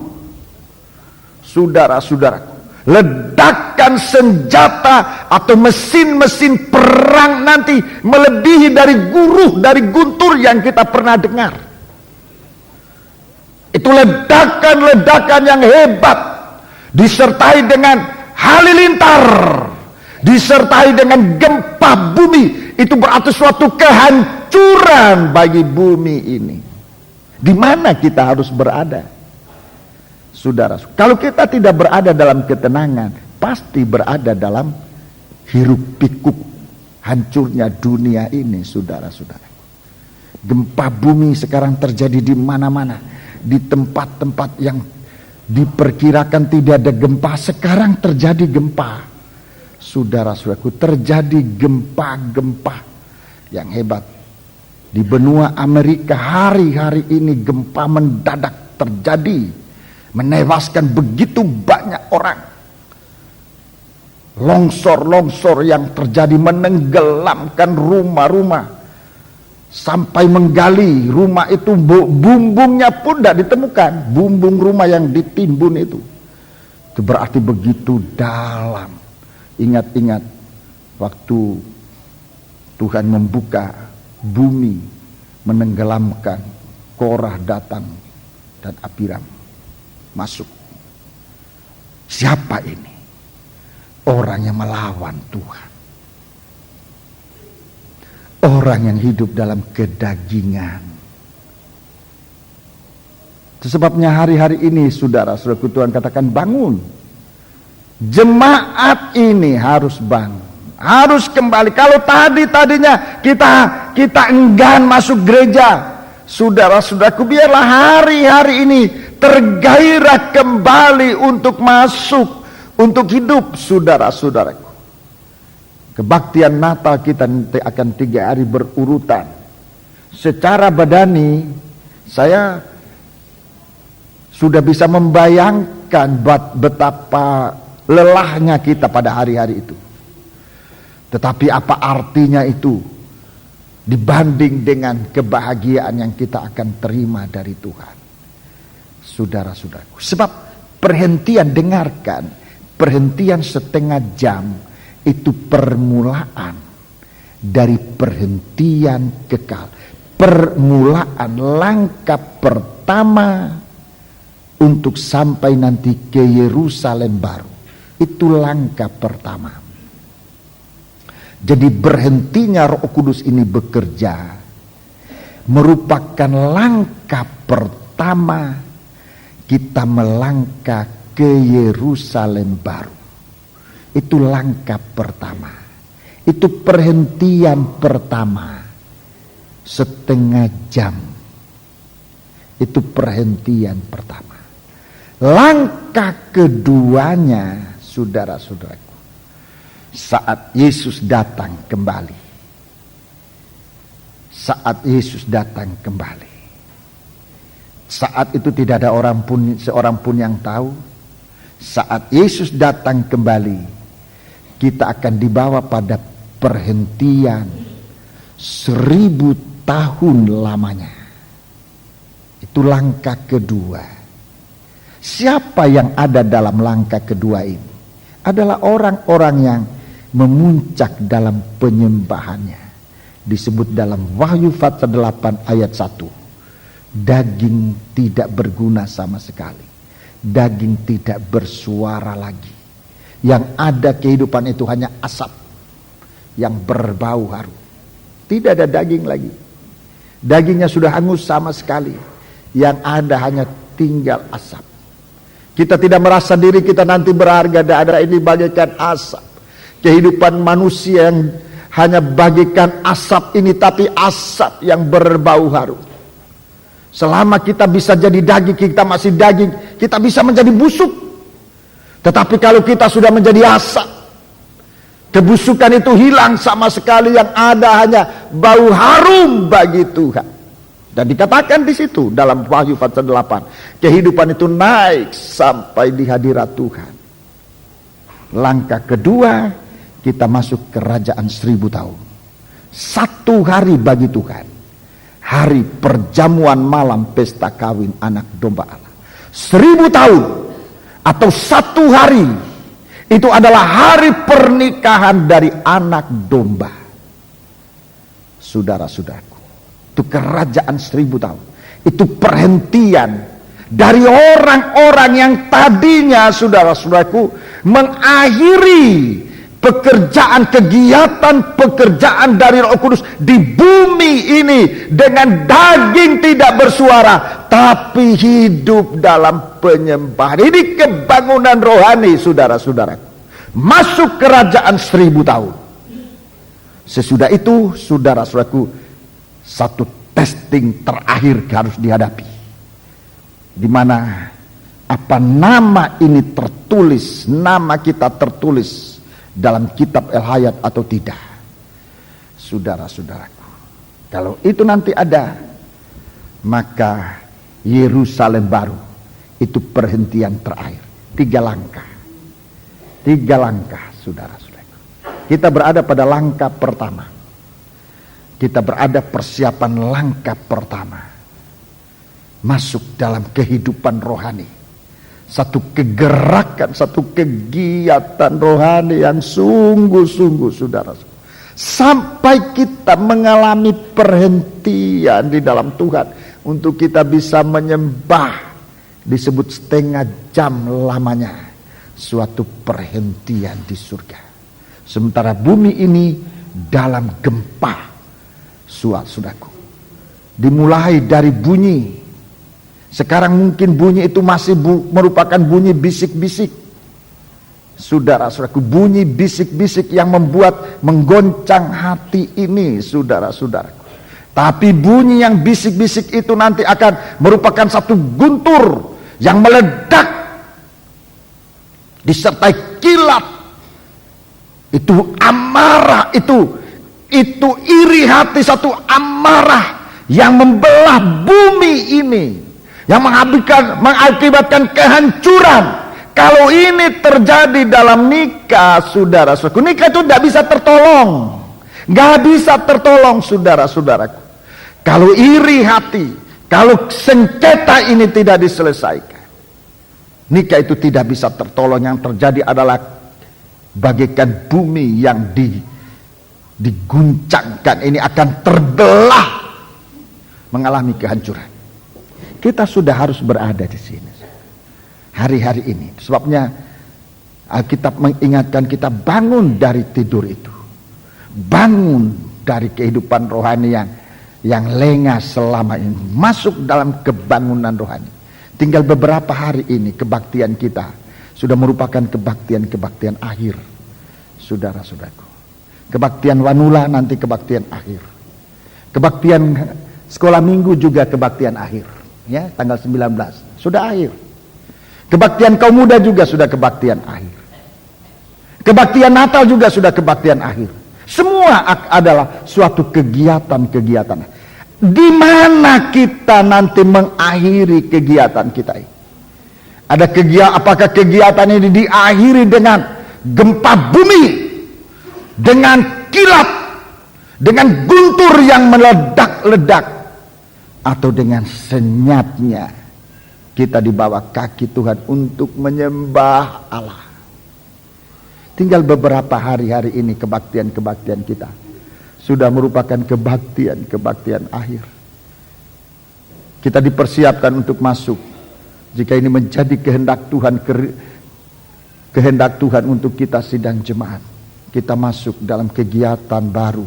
Saudara-saudaraku, ledakan senjata atau mesin-mesin perang nanti melebihi dari guruh, dari guntur yang kita pernah dengar. Itu ledakan-ledakan yang hebat, disertai dengan halilintar, disertai dengan gempa bumi. Itu berarti suatu kehancuran bagi bumi ini. Di mana kita harus berada? Saudara, kalau kita tidak berada dalam ketenangan, pasti berada dalam hiruk pikuk hancurnya dunia ini, saudara-saudara. Gempa bumi sekarang terjadi di mana-mana, di tempat-tempat yang diperkirakan tidak ada gempa, sekarang terjadi gempa. Saudara-saudaraku, terjadi gempa-gempa yang hebat. Di benua Amerika hari-hari ini gempa mendadak terjadi, menewaskan begitu banyak orang. Longsor-longsor yang terjadi menenggelamkan rumah-rumah, sampai menggali rumah itu, bumbungnya pun tidak ditemukan. Bumbung rumah yang ditimbun itu berarti begitu dalam. Ingat-ingat waktu Tuhan membuka bumi, menenggelamkan, Korah datang dan Abiram masuk. Siapa ini? Orang yang melawan Tuhan. Orang yang hidup dalam kedagingan. Itu sebabnya hari-hari ini saudara-saudaraku, Tuhan katakan bangun. Jemaat ini harus bangun, harus kembali. Kalau tadinya kita enggan masuk gereja, saudara-saudaraku, biarlah hari-hari ini tergairah kembali untuk masuk, untuk hidup, saudara-saudaraku. Kebaktian Natal kita nanti akan 3 hari berurutan. Secara badani saya sudah bisa membayangkan betapa lelahnya kita pada hari-hari itu. Tetapi apa artinya itu dibanding dengan kebahagiaan yang kita akan terima dari Tuhan, saudara-saudaraku. Sebab perhentian, dengarkan, perhentian setengah jam itu permulaan dari perhentian kekal. Permulaan langkah pertama untuk sampai nanti ke Yerusalem baru. Itu langkah pertama. Jadi berhentinya Roh Kudus ini bekerja merupakan langkah pertama kita melangkah ke Yerusalem baru. Itu langkah pertama. Itu perhentian pertama. Setengah jam. Itu perhentian pertama. Langkah keduanya, saudara-saudaraku, saat Yesus datang kembali. Saat Yesus datang kembali. Saat itu tidak ada seorang pun yang tahu. saat Yesus datang kembali, kita akan dibawa pada perhentian 1000 tahun lamanya. Itu langkah kedua. Siapa yang ada dalam langkah kedua ini? Adalah orang-orang yang memuncak dalam penyembahannya. Disebut dalam Wahyu pasal 8 ayat 1. Daging tidak berguna sama sekali. Daging tidak bersuara lagi. Yang ada kehidupan itu hanya asap yang berbau harum. Tidak ada daging lagi. Dagingnya sudah hangus sama sekali. Yang ada hanya tinggal asap. Kita tidak merasa diri kita nanti berharga. Ada ini bagaikan asap. Kehidupan manusia yang hanya bagaikan asap ini, tapi asap yang berbau harum. Selama kita bisa jadi daging, kita masih daging, kita bisa menjadi busuk. Tetapi kalau kita sudah menjadi asap, kebusukan itu hilang sama sekali, yang ada hanya bau harum bagi Tuhan. Dan dikatakan di situ dalam Wahyu pasal 8, kehidupan itu naik sampai di hadirat Tuhan. Langkah kedua, kita masuk kerajaan 1000 tahun. 1 hari bagi Tuhan, hari perjamuan malam pesta kawin anak domba Allah. 1000 tahun atau 1 hari itu adalah hari pernikahan dari anak domba. Saudara-saudaraku, itu kerajaan 1000 tahun. Itu perhentian dari orang-orang yang tadinya, saudara-saudaraku, mengakhiri pekerjaan dari Roh Kudus di bumi ini dengan daging tidak bersuara, tapi hidup dalam penyembahan. Ini kebangunan rohani, saudara-saudaraku. Masuk kerajaan 1000 tahun. Sesudah itu, saudara-saudaraku, satu testing terakhir harus dihadapi, di mana apa nama ini tertulis, nama kita tertulis dalam kitab El Hayat atau tidak. Saudara-saudaraku, kalau itu nanti ada, maka Yerusalem baru itu perhentian terakhir. 3 langkah. 3 langkah, saudara-saudaraku. Kita berada pada langkah pertama. Kita berada persiapan langkah pertama. Masuk dalam kehidupan rohani. Satu kegerakan, satu kegiatan rohani yang sungguh-sungguh, saudara. Sampai kita mengalami perhentian di dalam Tuhan. Untuk kita bisa menyembah. Disebut setengah jam lamanya. Suatu perhentian di surga. Sementara bumi ini dalam gempa. Saudaraku, dimulai dari bunyi. Sekarang mungkin bunyi itu masih merupakan bunyi bisik-bisik. Saudara-saudaraku, bunyi bisik-bisik yang menggoncang hati ini, saudara-saudaraku. Tapi bunyi yang bisik-bisik itu nanti akan merupakan satu guntur yang meledak, disertai kilat. Itu amarah, itu iri hati, satu amarah yang membelah bumi ini, yang mengakibatkan kehancuran. Kalau ini terjadi dalam nikah, saudara-saudaraku, nikah itu tidak bisa tertolong, nggak bisa tertolong, saudara-saudaraku. Kalau iri hati, kalau sengketa ini tidak diselesaikan, nikah itu tidak bisa tertolong. Yang terjadi adalah bagaikan bumi yang diguncangkan ini akan terbelah, mengalami kehancuran. Kita sudah harus berada di sini hari-hari ini. Sebabnya Alkitab mengingatkan kita bangun dari tidur itu, bangun dari kehidupan rohani yang lengah selama ini, masuk dalam kebangunan rohani. Tinggal beberapa hari ini kebaktian kita sudah merupakan kebaktian akhir, saudara-saudaraku. Kebaktian Wanula nanti kebaktian akhir. Kebaktian sekolah minggu juga kebaktian akhir. Ya, tanggal 19 sudah akhir. Kebaktian kaum muda juga sudah kebaktian akhir. Kebaktian Natal juga sudah kebaktian akhir. Semua adalah suatu kegiatan-kegiatan. Di mana kita nanti mengakhiri kegiatan kita ini? Apakah kegiatan ini diakhiri dengan gempa bumi, dengan kilat, dengan guntur yang meledak-ledak, atau dengan senyapnya kita di bawah kaki Tuhan untuk menyembah Allah? Tinggal beberapa hari-hari ini kebaktian-kebaktian kita sudah merupakan kebaktian akhir. Kita dipersiapkan untuk masuk. Jika ini menjadi kehendak Tuhan untuk kita sidang jemaat, kita masuk dalam kegiatan baru,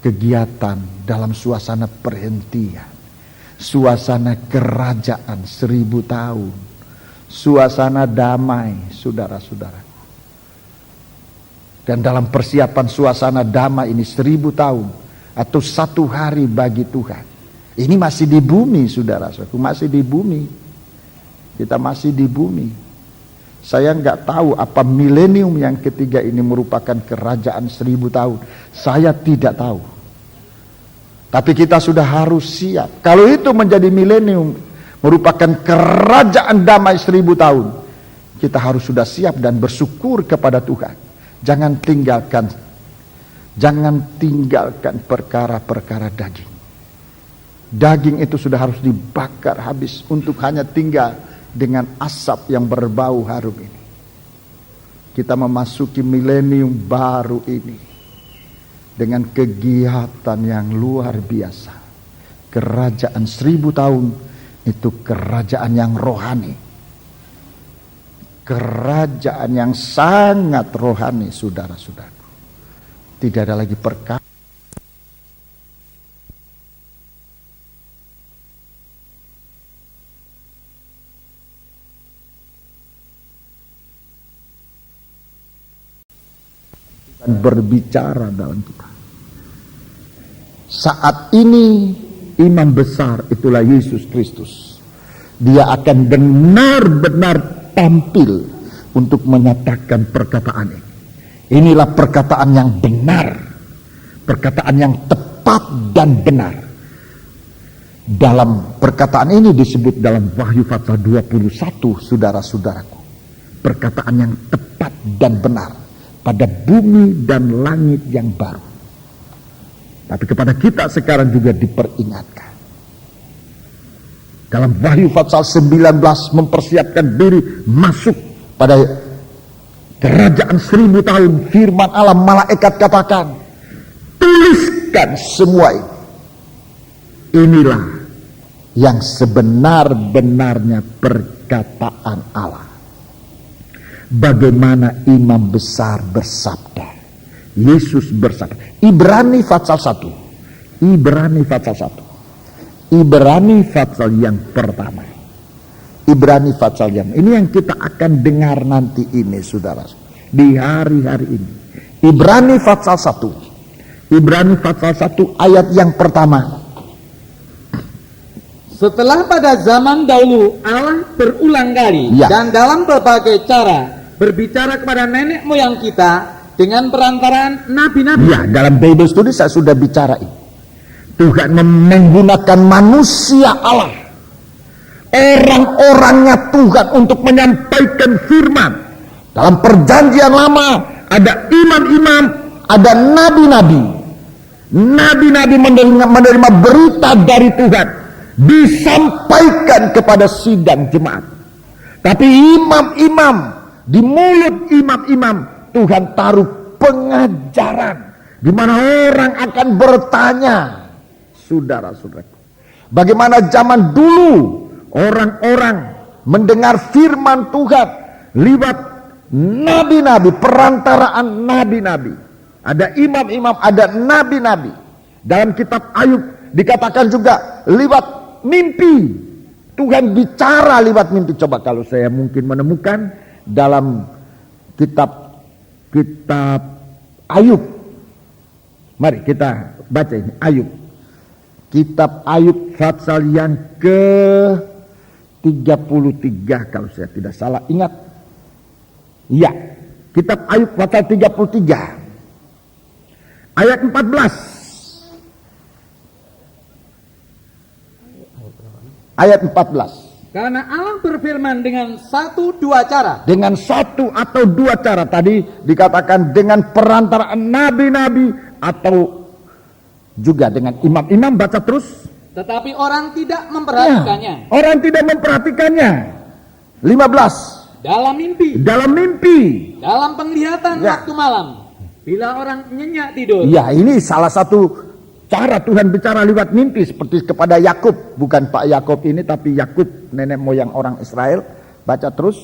kegiatan dalam suasana perhentian, suasana kerajaan 1000 tahun, suasana damai, saudara-saudara. Dan dalam persiapan suasana damai ini 1000 tahun atau 1 hari bagi Tuhan, ini masih di bumi, saudara-saudaraku, masih di bumi. Kita masih di bumi. Saya nggak tahu apa milenium yang ketiga ini merupakan kerajaan 1000 tahun. Saya tidak tahu. Tapi kita sudah harus siap. Kalau itu menjadi milenium, merupakan kerajaan damai 1000 tahun, kita harus sudah siap dan bersyukur kepada Tuhan. Jangan tinggalkan perkara-perkara daging. Daging itu sudah harus dibakar habis untuk hanya tinggal dengan asap yang berbau harum ini. Kita memasuki milenium baru ini dengan kegiatan yang luar biasa. Kerajaan 1000 tahun itu kerajaan yang rohani. Kerajaan yang sangat rohani, saudara-saudaraku. Tidak ada lagi perkara berbicara dalam kita. Saat ini imam besar itulah Yesus Kristus. Dia akan benar-benar tampil untuk menyatakan perkataan ini. Inilah perkataan yang benar, perkataan yang tepat dan benar. Dalam perkataan ini disebut dalam Wahyu pasal 21, saudara-saudaraku. Perkataan yang tepat dan benar pada bumi dan langit yang baru. Tapi kepada kita sekarang juga diperingatkan. Dalam Wahyu pasal 19 mempersiapkan diri masuk pada kerajaan 1000 tahun. Firman Allah, malaikat katakan, tuliskan semua ini. Inilah yang sebenar-benarnya perkataan Allah. Bagaimana imam besar bersabda, Yesus bersabda. Ibrani pasal 1. Ibrani pasal 1. Ibrani pasal yang pertama. Ibrani pasal yang ini yang kita akan dengar nanti ini, saudara, di hari-hari ini. Ibrani pasal 1. Ibrani pasal 1 ayat yang pertama. Setelah pada zaman dahulu Allah berulang kali dan dalam berbagai cara berbicara kepada nenek moyang kita dengan perantaraan nabi-nabi. Ya, dalam Bible Study saya sudah bicara ini. Tuhan menggunakan manusia Allah, orang-orangnya Tuhan untuk menyampaikan firman. Dalam perjanjian lama ada imam-imam, ada nabi-nabi. Nabi-nabi menerima berita dari Tuhan, disampaikan kepada sidang jemaat. Tapi imam-imam, di mulut imam-imam Tuhan taruh pengajaran di mana orang akan bertanya. Saudara-saudaraku, bagaimana zaman dulu orang-orang mendengar firman Tuhan lewat nabi-nabi, perantaraan nabi-nabi. Ada imam-imam, ada nabi-nabi. Dalam kitab Ayub dikatakan juga lewat mimpi. Tuhan bicara lewat mimpi. Coba kalau saya mungkin menemukan dalam kitab Ayub. Mari kita baca ini, Ayub. Kitab Ayub pasal yang ke-33 kalau saya tidak salah ingat. Iya, kitab Ayub pasal 33 ayat 14. Ayat 14. Karena Allah berfirman dengan satu dua cara. Dengan satu atau dua cara. Tadi dikatakan dengan perantaraan nabi-nabi atau juga dengan imam-imam. Baca terus. Tetapi orang tidak memperhatikannya. Ya, orang tidak memperhatikannya. 15. Dalam mimpi. Dalam mimpi. Dalam penglihatan waktu malam. Bila orang nyenyak tidur. Ya, ini salah satu cara Tuhan bicara lewat mimpi, seperti kepada Yakub, bukan Pak Yakub ini tapi Yakub, nenek moyang orang Israel. Baca terus.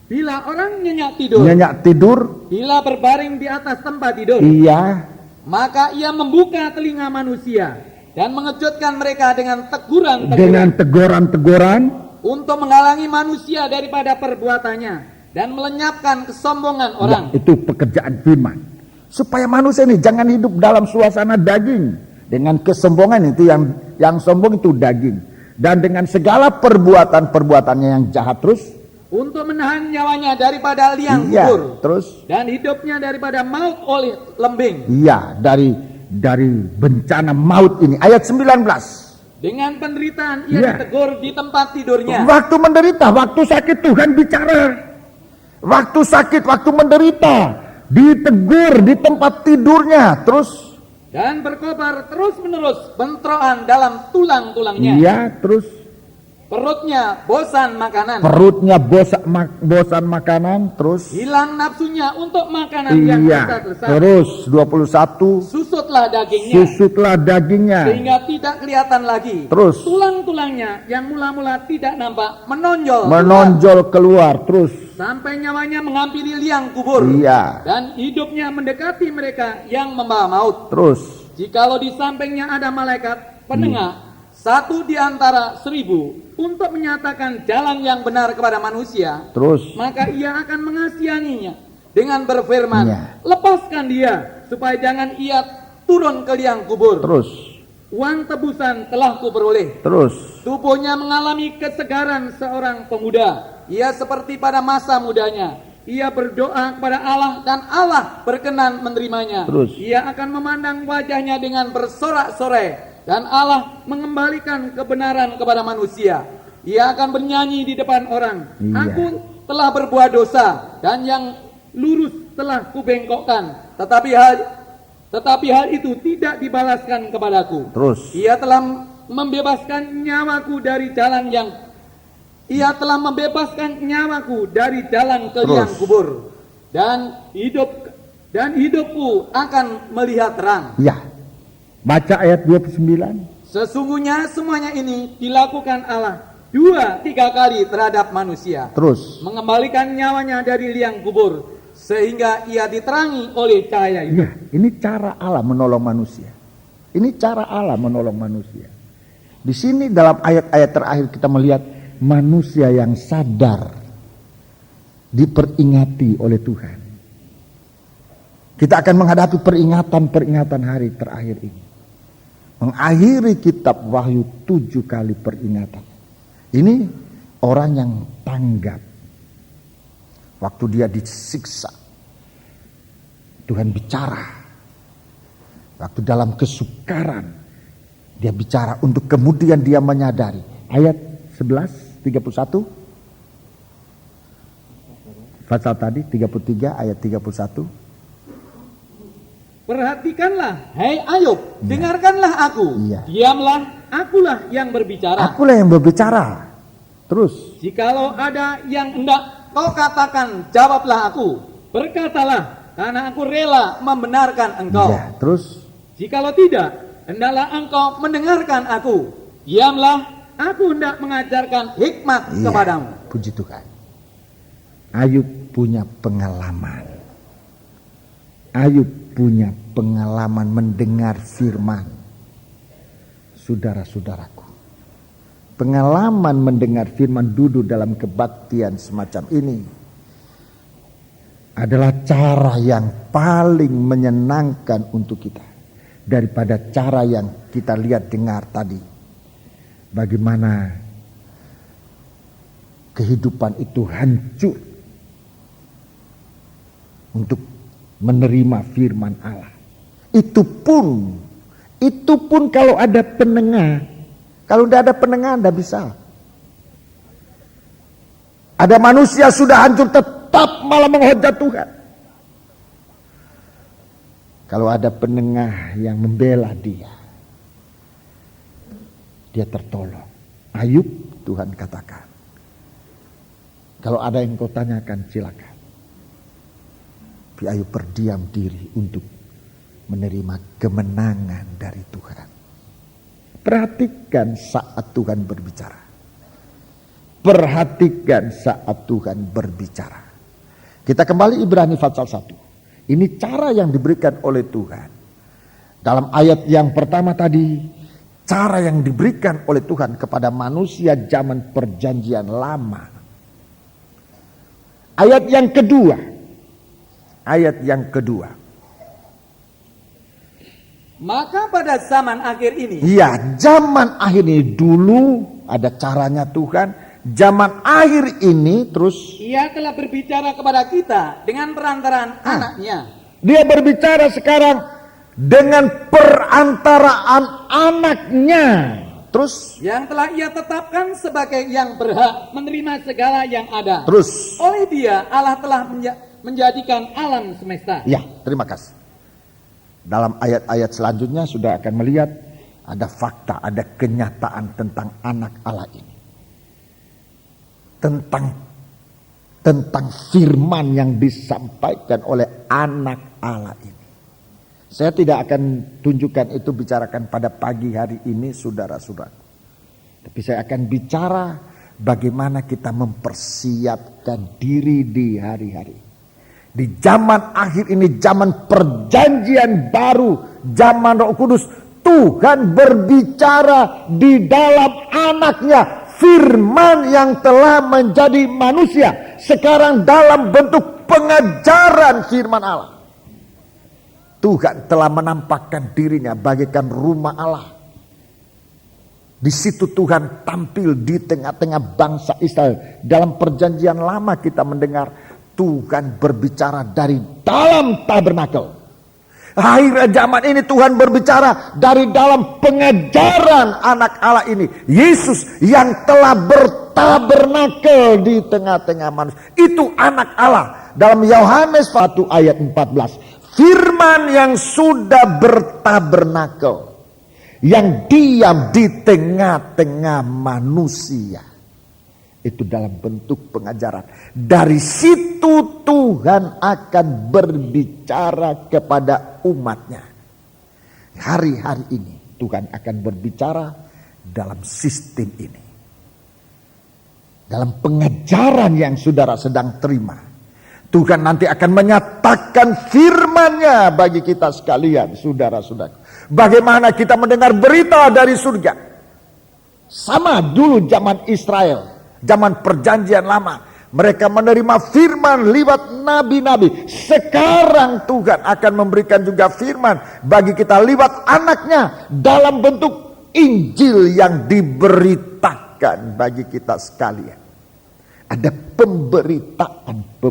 Bila orang nyenyak tidur. Nyenyak tidur. Bila berbaring di atas tempat tidur. Iya. Maka ia membuka telinga manusia dan mengejutkan mereka dengan teguran-teguran. Dengan teguran-teguran. Untuk menghalangi manusia daripada perbuatannya dan melenyapkan kesombongan orang. Ya, itu pekerjaan firman. Supaya manusia ini jangan hidup dalam suasana daging. Dengan kesombongan itu yang sombong itu daging. Dan dengan segala perbuatannya yang jahat terus. Untuk menahan nyawanya daripada liang kubur. Terus. Dan hidupnya daripada maut oleh lembing. Iya, dari bencana maut ini. Ayat 19. Dengan penderitaan ia ditegur di tempat tidurnya. Waktu menderita, waktu sakit Tuhan bicara. Waktu sakit, waktu menderita. Ditegur di tempat tidurnya. Terus. Dan berkobar terus-menerus bentroan dalam tulang-tulangnya. Iya, terus. Perutnya bosan makanan. Perutnya bosan makanan. Terus. Hilang nafsunya untuk makanan yang lezat-lezat. Terus 21. Susutlah dagingnya. Sehingga tidak kelihatan lagi. Terus. Tulang-tulangnya yang mula-mula tidak nampak menonjol keluar. Terus. Sampai nyawanya menghampiri liang kubur. Iya. Dan hidupnya mendekati mereka yang membawa maut. Terus. Jikalau di sampingnya ada malaikat penengah, satu di antara 1000 untuk menyatakan jalan yang benar kepada manusia. Terus. Maka ia akan mengasihaninya dengan berfirman, lepaskan dia supaya jangan ia turun ke liang kubur. Terus. Uang tebusan telah kuperoleh. Terus. Tubuhnya mengalami kesegaran seorang pemuda. Ia seperti pada masa mudanya. Ia berdoa kepada Allah dan Allah berkenan menerimanya. Terus. Ia akan memandang wajahnya dengan bersorak-sorai. Dan Allah mengembalikan kebenaran kepada manusia. Ia akan bernyanyi di depan orang. Aku telah berbuat dosa dan yang lurus telah kubengkokkan. Tetapi hal itu tidak dibalaskan kepadaku. Terus. Ia telah membebaskan nyawaku dari jalan ke liang kubur. Dan hidupku akan melihat terang. Ya. Baca ayat 29. Sesungguhnya semuanya ini dilakukan Allah 2-3 kali terhadap manusia. Terus. Mengembalikan nyawanya dari liang kubur sehingga ia diterangi oleh cahaya itu. Ya, ini cara Allah menolong manusia. Ini cara Allah menolong manusia. Di sini dalam ayat-ayat terakhir kita melihat manusia yang sadar diperingati oleh Tuhan. Kita akan menghadapi peringatan hari terakhir ini. Mengakhiri kitab Wahyu 7 kali peringatan. Ini orang yang tanggap. Waktu dia disiksa, Tuhan bicara. Waktu dalam kesukaran, dia bicara untuk kemudian dia menyadari. Ayat 11, 31. Pasal tadi 33 ayat 31. Perhatikanlah, hai Ayub, dengarkanlah aku. Diamlah, akulah yang berbicara. Akulah yang berbicara. Terus. Jikalau ada yang hendak kau katakan, jawablah aku. Berkatalah, karena aku rela membenarkan engkau. Ya, terus. Jikalau tidak, hendaklah engkau mendengarkan aku. Diamlah, aku hendak mengajarkan hikmat kepadamu. Puji Tuhan. Ayub punya pengalaman. Ayub punya pengalaman mendengar firman. Saudara-saudaraku, pengalaman mendengar firman, duduk dalam kebaktian semacam ini adalah cara yang paling menyenangkan untuk kita daripada cara yang kita lihat dengar tadi. Bagaimana kehidupan itu hancur untuk menerima firman Allah. Itu pun kalau ada penengah. Kalau tidak ada penengah, tidak bisa. Ada manusia sudah hancur tetap malah menghujat Tuhan. Kalau ada penengah yang membela dia tertolong. Ayub, Tuhan katakan, kalau ada yang kau tanyakan silakan. Tapi Ayub berdiam diri untuk menerima kemenangan dari Tuhan. Perhatikan saat Tuhan berbicara. Perhatikan saat Tuhan berbicara. Kita kembali Ibrani pasal 1. Ini cara yang diberikan oleh Tuhan. Dalam ayat yang pertama tadi, cara yang diberikan oleh Tuhan kepada manusia zaman perjanjian lama. Ayat yang kedua. Maka pada zaman akhir ini. Ya, zaman akhir ini dulu ada caranya Tuhan. Zaman akhir ini terus. Ia telah berbicara kepada kita dengan perantaraan anaknya. Dia berbicara sekarang dengan perantaraan anaknya. Terus. Yang telah ia tetapkan sebagai yang berhak menerima segala yang ada. Terus. Oleh dia Allah telah menjadikan alam semesta. Ya, terima kasih. Dalam ayat-ayat selanjutnya sudah akan melihat ada fakta, ada kenyataan tentang anak Allah ini. Tentang firman yang disampaikan oleh anak Allah ini. Saya tidak akan tunjukkan itu, bicarakan pada pagi hari ini saudara-saudaraku. Tapi saya akan bicara bagaimana kita mempersiapkan diri di hari-hari. Di zaman akhir ini, zaman perjanjian baru, zaman Roh Kudus, Tuhan berbicara di dalam anaknya, firman yang telah menjadi manusia, sekarang dalam bentuk pengajaran firman Allah. Tuhan telah menampakkan dirinya bagaikan rumah Allah. Di situ Tuhan tampil di tengah-tengah bangsa Israel. Dalam perjanjian lama kita mendengar Tuhan berbicara dari dalam tabernakel. Akhir zaman ini Tuhan berbicara dari dalam pengajaran anak Allah ini. Yesus yang telah bertabernakel di tengah-tengah manusia. Itu anak Allah. Dalam Yohanes 1 ayat 14. Firman yang sudah bertabernakel. Yang diam di tengah-tengah manusia. Itu dalam bentuk pengajaran. Dari situ Tuhan akan berbicara kepada umatnya. Hari-hari ini Tuhan akan berbicara dalam sistem ini. Dalam pengajaran yang saudara sedang terima. Tuhan nanti akan menyatakan firman-Nya bagi kita sekalian, saudara-saudara. Bagaimana kita mendengar berita dari surga. Sama dulu zaman Israel. Zaman perjanjian lama, mereka menerima firman lewat nabi-nabi. Sekarang Tuhan akan memberikan juga firman bagi kita lewat anaknya dalam bentuk Injil yang diberitakan bagi kita sekalian. Ada pemberitaan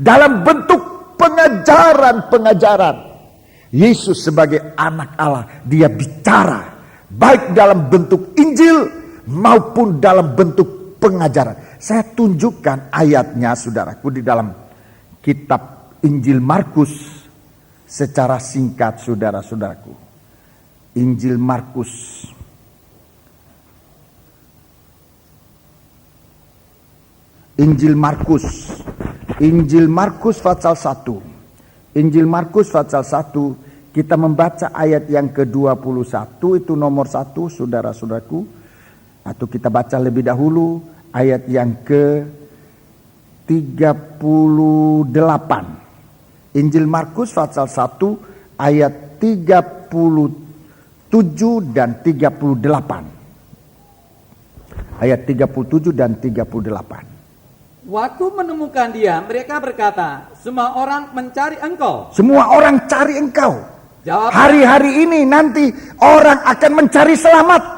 dalam bentuk pengajaran. Yesus sebagai anak Allah, dia bicara baik dalam bentuk Injil maupun dalam bentuk pengajaran. Saya tunjukkan ayatnya saudaraku di dalam kitab Injil Markus secara singkat saudara-saudaraku. Injil Markus. Injil Markus pasal 1. Injil Markus pasal 1, kita membaca ayat yang ke-21, itu nomor 1 saudara-saudaraku. Atau kita baca lebih dahulu ayat yang ke-38. Injil Markus pasal 1 ayat 37 dan 38. Ayat 37 dan 38. Waktu menemukan dia, mereka berkata, semua orang mencari engkau. Semua orang cari engkau. Jawabnya, hari-hari ini nanti orang akan mencari selamat.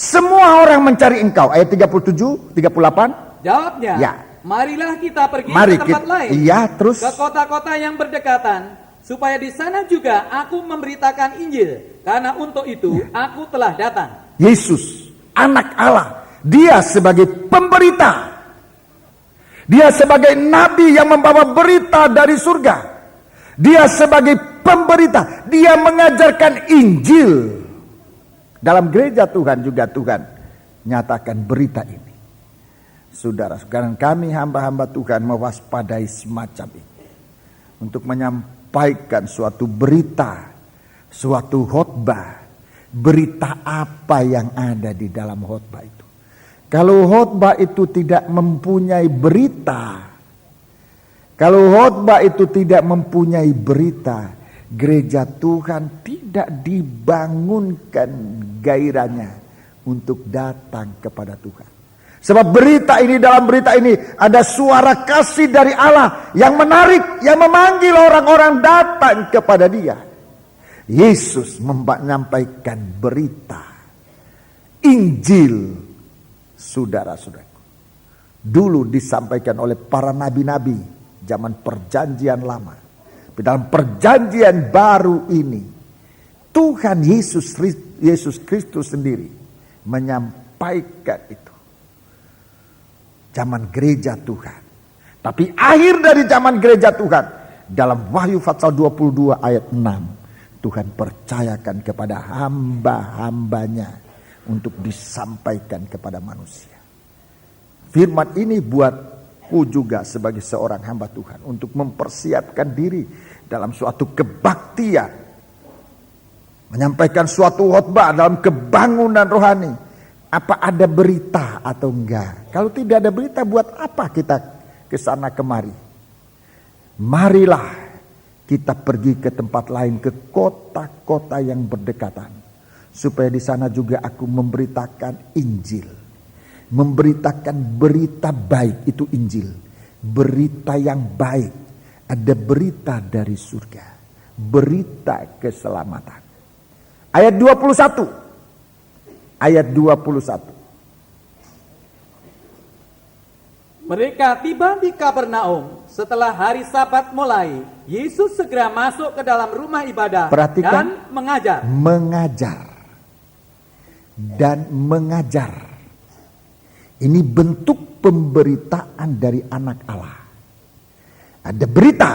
Semua orang mencari engkau. Ayat 37, 38. Jawabnya, ya. Marilah kita pergi ke tempat lain. Iya, terus ke kota-kota yang berdekatan, supaya di sana juga aku memberitakan Injil. Karena untuk itu aku telah datang. Yesus, anak Allah, Dia sebagai pemberita. Dia sebagai nabi yang membawa berita dari surga. Dia sebagai pemberita. Dia mengajarkan Injil. Dalam gereja Tuhan juga Tuhan nyatakan berita ini. Saudara, sekarang kami hamba-hamba Tuhan mewaspadai semacam ini. Untuk menyampaikan suatu berita, suatu khotbah. Berita apa yang ada di dalam khotbah itu. Kalau khotbah itu tidak mempunyai berita, kalau khotbah itu tidak mempunyai berita, gereja Tuhan tidak dibangunkan gairahnya untuk datang kepada Tuhan. Sebab berita ini, dalam berita ini ada suara kasih dari Allah yang menarik, yang memanggil orang-orang datang kepada Dia. Yesus menyampaikan berita Injil, saudara-saudaraku. Dulu disampaikan oleh para nabi-nabi zaman perjanjian lama. Dalam perjanjian baru ini, Tuhan Yesus Kristus sendiri menyampaikan itu. Zaman gereja Tuhan. Tapi akhir dari zaman gereja Tuhan, dalam Wahyu pasal 22 ayat 6, Tuhan percayakan kepada hamba-hambanya untuk disampaikan kepada manusia. Firman ini buatku juga sebagai seorang hamba Tuhan untuk mempersiapkan diri dalam suatu kebaktian, menyampaikan suatu khotbah dalam kebangunan rohani. Apa ada berita atau enggak? Kalau tidak ada berita, buat apa kita ke sana kemari? Marilah kita pergi ke tempat lain, ke kota-kota yang berdekatan, supaya di sana juga aku memberitakan Injil, memberitakan berita baik, itu Injil, berita yang baik. Ada berita dari surga, berita keselamatan. Ayat 21. Ayat 21. Mereka tiba di Kapernaum setelah hari Sabat mulai. Yesus segera masuk ke dalam rumah ibadah. Perhatikan, dan mengajar. Mengajar dan mengajar. Ini bentuk pemberitaan dari anak Allah. Ada berita,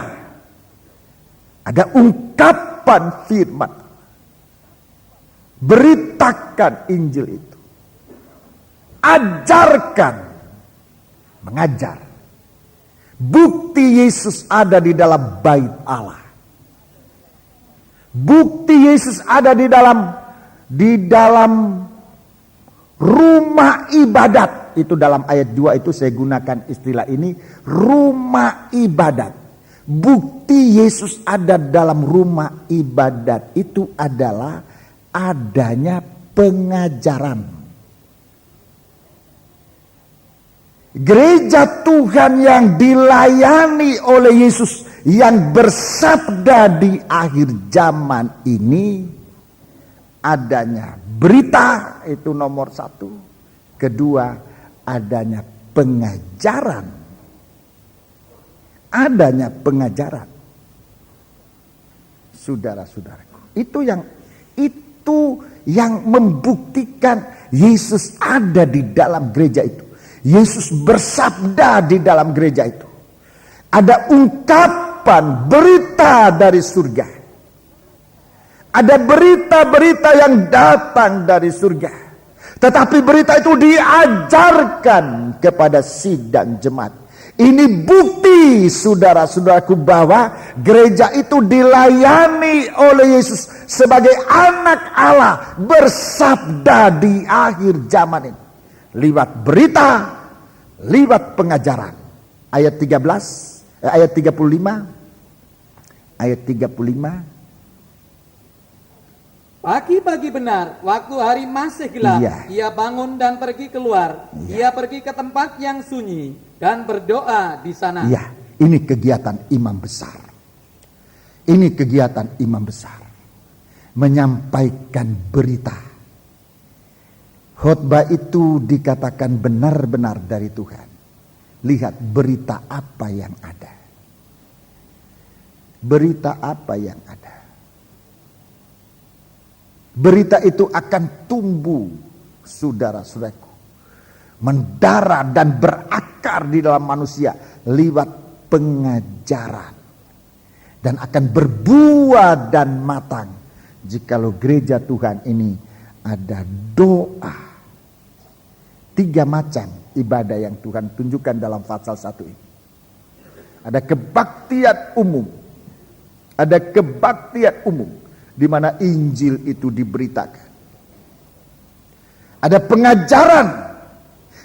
ada ungkapan firman. Beritakan Injil itu. Ajarkan. Mengajar. Bukti Yesus ada di dalam bait Allah. Bukti Yesus ada di dalam rumah ibadat. Itu dalam ayat 2 itu saya gunakan istilah ini, rumah ibadat. Bukti Yesus ada dalam rumah ibadat itu adalah adanya pengajaran. Gereja Tuhan yang dilayani oleh Yesus, yang bersabda di akhir zaman ini, adanya berita, itu nomor 1. Kedua, adanya pengajaran. Adanya pengajaran. Saudara-saudaraku, itu yang membuktikan Yesus ada di dalam gereja itu. Yesus bersabda di dalam gereja itu. Ada ungkapan berita dari surga. Ada berita-berita yang datang dari surga. Tetapi berita itu diajarkan kepada sidang jemaat. Ini bukti, saudara-saudaraku, bahwa gereja itu dilayani oleh Yesus sebagai anak Allah bersabda di akhir zaman ini. Lewat berita, lewat pengajaran. Ayat 35. Ayat 35. Pagi-pagi benar, waktu hari masih gelap, ia bangun dan pergi keluar. Ia pergi ke tempat yang sunyi dan berdoa di sana. Iya, ini kegiatan imam besar. Ini kegiatan imam besar. Menyampaikan berita. Khotbah itu dikatakan benar-benar dari Tuhan. Lihat berita apa yang ada. Berita apa yang ada. Berita itu akan tumbuh, saudara-saudaraku. mendarah dan berakar di dalam manusia lewat pengajaran, dan akan berbuah dan matang jikalau gereja Tuhan ini ada doa. 3 macam ibadah yang Tuhan tunjukkan dalam pasal 1 ini. Ada kebaktian umum. Ada kebaktian umum di mana Injil itu diberitakan. Ada pengajaran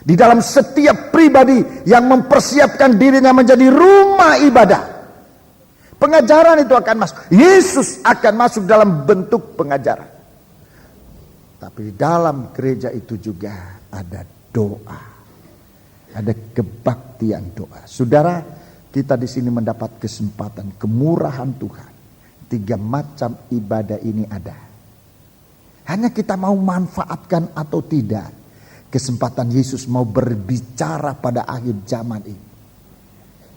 di dalam setiap pribadi yang mempersiapkan dirinya menjadi rumah ibadah. Pengajaran itu akan masuk. Yesus akan masuk dalam bentuk pengajaran. Tapi di dalam gereja itu juga ada doa. Ada kebaktian doa. Saudara, kita di sini mendapat kesempatan, kemurahan Tuhan. 3 macam ibadah ini ada. Hanya kita mau manfaatkan atau tidak. Kesempatan Yesus mau berbicara pada akhir zaman ini.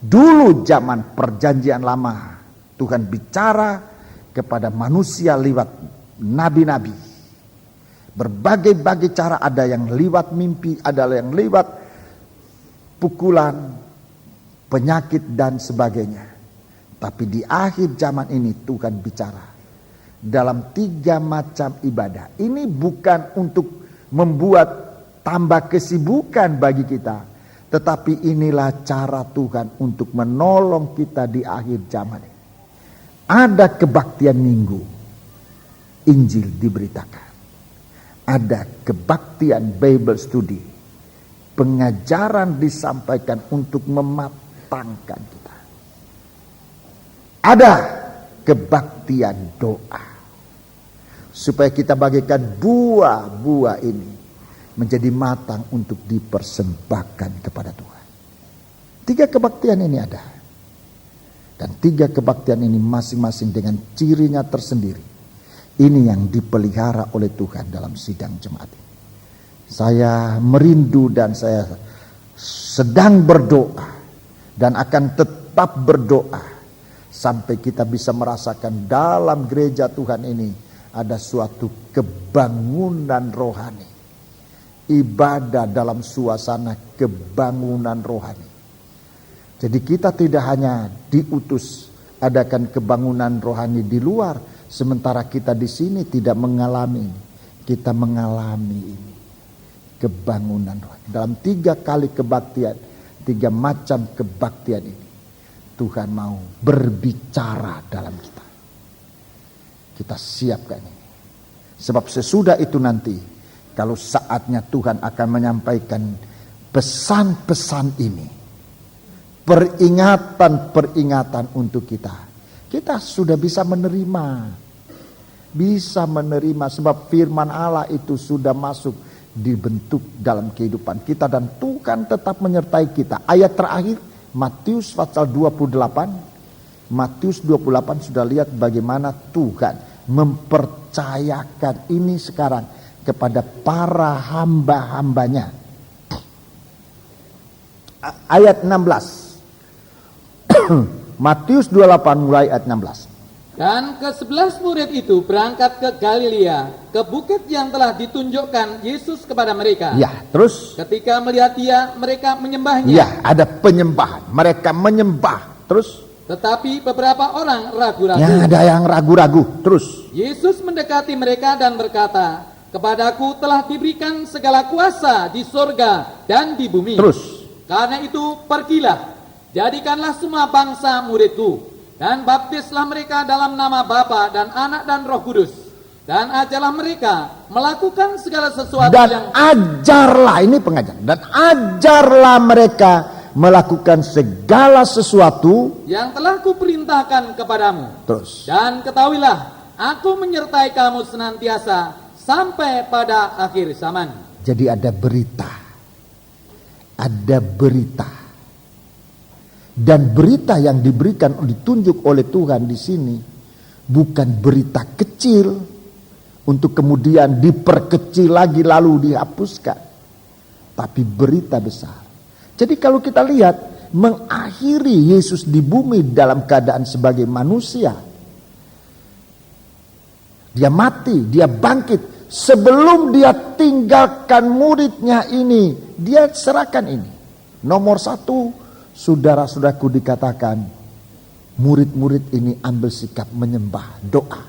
Dulu zaman perjanjian lama, Tuhan bicara kepada manusia lewat nabi-nabi. Berbagai-bagai cara, ada yang lewat mimpi, ada yang lewat pukulan, penyakit dan sebagainya. Tapi di akhir zaman ini Tuhan bicara dalam 3 macam ibadah. Ini bukan untuk membuat tambah kesibukan bagi kita, tetapi inilah cara Tuhan untuk menolong kita di akhir zaman ini. Ada kebaktian minggu, Injil diberitakan. Ada kebaktian Bible study, pengajaran disampaikan untuk mematangkan kita. Ada kebaktian doa, supaya kita bagikan buah-buah ini menjadi matang untuk dipersembahkan kepada Tuhan. 3 kebaktian ini ada. Dan 3 kebaktian ini masing-masing dengan cirinya tersendiri. Ini yang dipelihara oleh Tuhan dalam sidang jemaat ini. Saya merindu dan saya sedang berdoa dan akan tetap berdoa sampai kita bisa merasakan dalam gereja Tuhan ini ada suatu kebangunan rohani. Ibadah dalam suasana kebangunan rohani. Jadi kita tidak hanya diutus adakan kebangunan rohani di luar, sementara kita di sini tidak mengalami ini. Kita mengalami ini, kebangunan rohani. Dalam 3 kali kebaktian, 3 macam kebaktian ini, Tuhan mau berbicara dalam kita. Kita siapkan ini. Sebab sesudah itu nanti, kalau saatnya Tuhan akan menyampaikan pesan-pesan ini, peringatan-peringatan untuk kita, kita sudah bisa menerima. Bisa menerima sebab firman Allah itu sudah masuk dibentuk dalam kehidupan kita, dan Tuhan tetap menyertai kita. Ayat terakhir Matius pasal 28. Matius 28 sudah lihat bagaimana Tuhan mempercayakan ini sekarang kepada para hamba-hambanya. Ayat 16. Matius 28 mulai ayat 16. Dan ke-11 murid itu berangkat ke Galilea, ke bukit yang telah ditunjukkan Yesus kepada mereka. Ya, terus? Ketika melihat dia, mereka menyembahnya. Ya, ada penyembahan. Mereka menyembah. Terus? Tetapi beberapa orang ragu-ragu. Ya, ada yang ragu-ragu. Terus? Yesus mendekati mereka dan berkata, "Kepadaku telah diberikan segala kuasa di surga dan di bumi. Terus? Karena itu pergilah, jadikanlah semua bangsa muridku, dan baptislah mereka dalam nama Bapa dan Anak dan Roh Kudus, dan ajarlah mereka melakukan segala sesuatu dan ajarlah, ini pengajaran, dan ajarlah mereka melakukan segala sesuatu yang telah kuperintahkan kepadamu. Terus? Dan ketahuilah, aku menyertai kamu senantiasa sampai pada akhir zaman." Jadi ada berita. Ada berita. Dan berita yang diberikan, ditunjuk oleh Tuhan di sini bukan berita kecil untuk kemudian diperkecil lagi lalu dihapuskan, tapi berita besar. Jadi kalau kita lihat, mengakhiri Yesus di bumi dalam keadaan sebagai manusia, dia mati, dia bangkit Sebelum dia tinggalkan muridnya ini, dia serahkan ini. Nomor satu, saudara-saudaraku, dikatakan murid-murid ini ambil sikap menyembah, doa.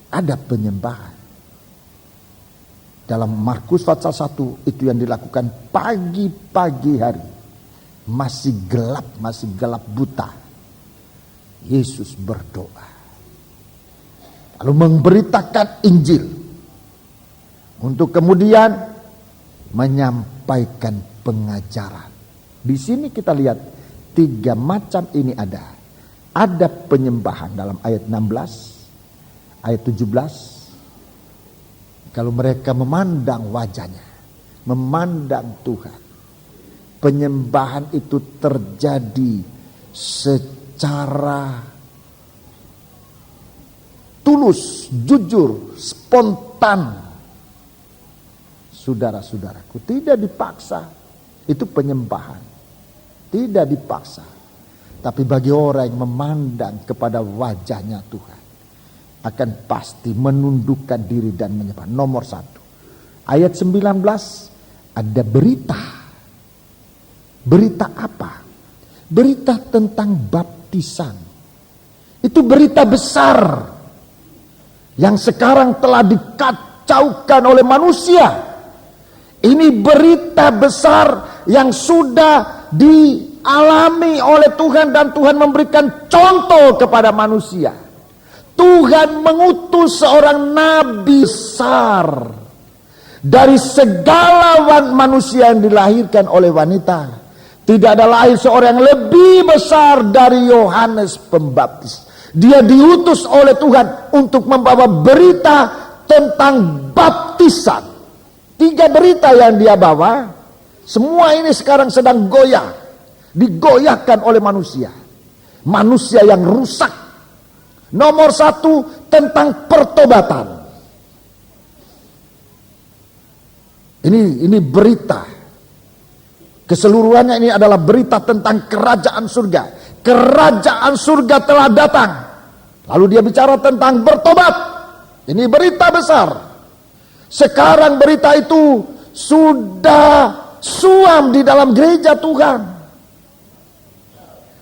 Ada penyembahan. Dalam Markus pasal 1 itu yang dilakukan pagi-pagi hari. Masih gelap buta. Yesus berdoa. Lalu memberitakan Injil. Untuk kemudian menyampaikan pengajaran. Di sini kita lihat 3 macam ini ada. Ada penyembahan dalam ayat 16, ayat 17. Kalau mereka memandang wajahnya, memandang Tuhan. Penyembahan itu terjadi secara tulus, jujur, spontan. Saudara-saudaraku, tidak dipaksa. Itu penyembahan. Tidak dipaksa. Tapi bagi orang yang memandang kepada wajahnya Tuhan, akan pasti menundukkan diri dan menyembah. Nomor 1. Ayat 19 ada berita. Berita apa? Berita tentang baptisan. Itu berita besar yang sekarang telah dikacaukan oleh manusia. Ini berita besar yang sudah dialami oleh Tuhan dan Tuhan memberikan contoh kepada manusia. Tuhan mengutus seorang nabi besar dari segala manusia yang dilahirkan oleh wanita. Tidak ada lain seorang yang lebih besar dari Yohanes Pembaptis. Dia diutus oleh Tuhan untuk membawa berita tentang baptisan. 3 berita yang dia bawa. Semua ini sekarang sedang goyah. Digoyahkan oleh manusia. Manusia yang rusak. Nomor 1 tentang pertobatan. Ini berita. Keseluruhannya ini adalah berita tentang kerajaan surga. Kerajaan surga telah datang. Lalu dia bicara tentang bertobat. Ini berita besar. Sekarang berita itu sudah suam di dalam gereja Tuhan.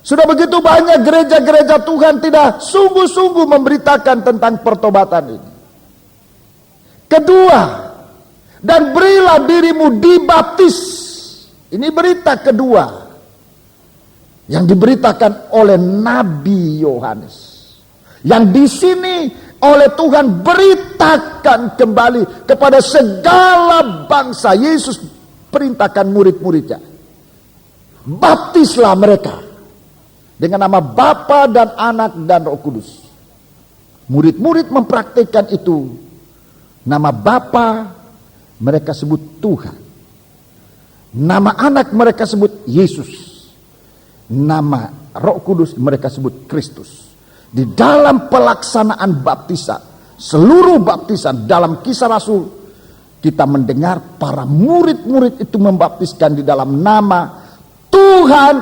Sudah begitu banyak gereja-gereja Tuhan tidak sungguh-sungguh memberitakan tentang pertobatan ini. Kedua, dan berilah dirimu dibaptis. Ini berita kedua yang diberitakan oleh Nabi Yohanes. Yang di sini oleh Tuhan beritakan kembali kepada segala bangsa. Yesus perintahkan murid-muridnya. Baptislah mereka dengan nama Bapa dan Anak dan Roh Kudus. Murid-murid mempraktikkan itu. Nama Bapa mereka sebut Tuhan. Nama anak mereka sebut Yesus. Nama Roh Kudus mereka sebut Kristus. Di dalam pelaksanaan baptisan, seluruh baptisan dalam Kisah Rasul, kita mendengar para murid-murid itu membaptiskan di dalam nama Tuhan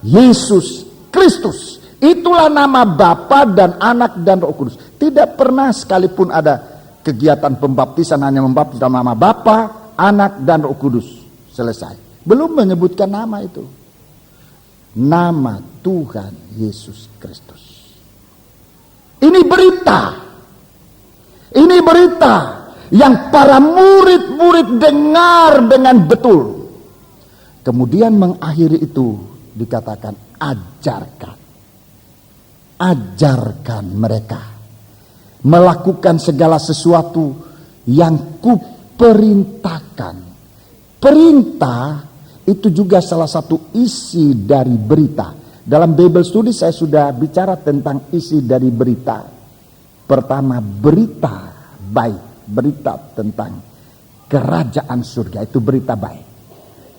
Yesus Kristus. Itulah nama Bapa dan Anak dan Roh Kudus. Tidak pernah sekalipun ada kegiatan pembaptisan hanya membaptis dalam nama Bapa, Anak dan Roh Kudus. Selesai. Belum menyebutkan nama itu. Nama Tuhan Yesus Kristus. Ini berita. Ini berita yang para murid-murid dengar dengan betul. Kemudian mengakhiri itu dikatakan ajarkan. Ajarkan mereka melakukan segala sesuatu yang kuperintahkan. Perintah itu juga salah satu isi dari berita. Dalam Bible Study saya sudah bicara tentang isi dari berita. Pertama, berita baik, berita tentang kerajaan surga, itu berita baik.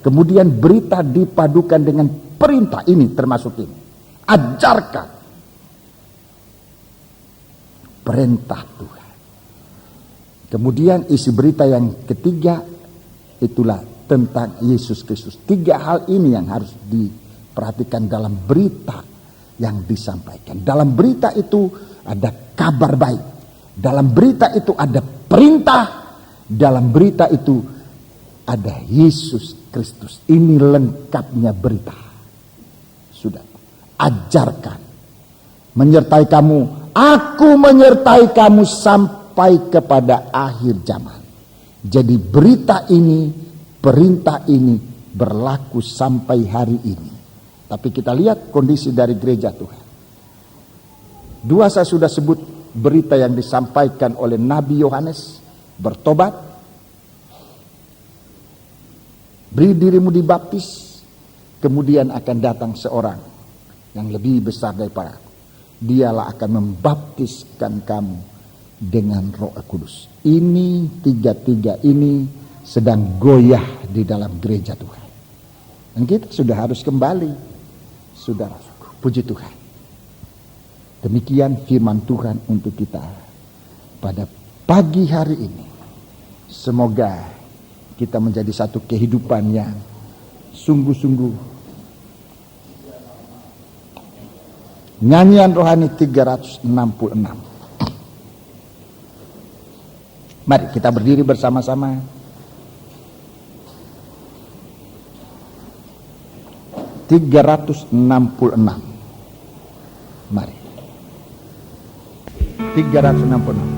Kemudian berita dipadukan dengan perintah, ini termasuk ini. Ajarkan. Perintah Tuhan. Kemudian isi berita yang ketiga, itulah tentang Yesus Kristus. 3 hal ini yang harus diperhatikan dalam berita yang disampaikan. Dalam berita itu ada kabar baik. Dalam berita itu ada perintah. Dalam berita itu ada Yesus Kristus. Ini lengkapnya berita. Sudah, ajarkan. Menyertai kamu, aku menyertai kamu sampai kepada akhir zaman. Jadi berita ini, perintah ini berlaku sampai hari ini. Tapi kita lihat kondisi dari gereja Tuhan. Dua saya sudah sebut berita yang disampaikan oleh Nabi Yohanes. Bertobat, beri dirimu dibaptis, kemudian akan datang seorang yang lebih besar daripada aku. Dialah akan membaptiskan kamu dengan Roh Kudus. Ini tiga-tiga ini sedang goyah di dalam gereja Tuhan. Dan kita sudah harus kembali, saudara. Puji Tuhan. Demikian firman Tuhan untuk kita pada pagi hari ini. Semoga kita menjadi satu kehidupan yang sungguh-sungguh. Nyanyian rohani 366. Mari kita berdiri bersama-sama. Mari. 366.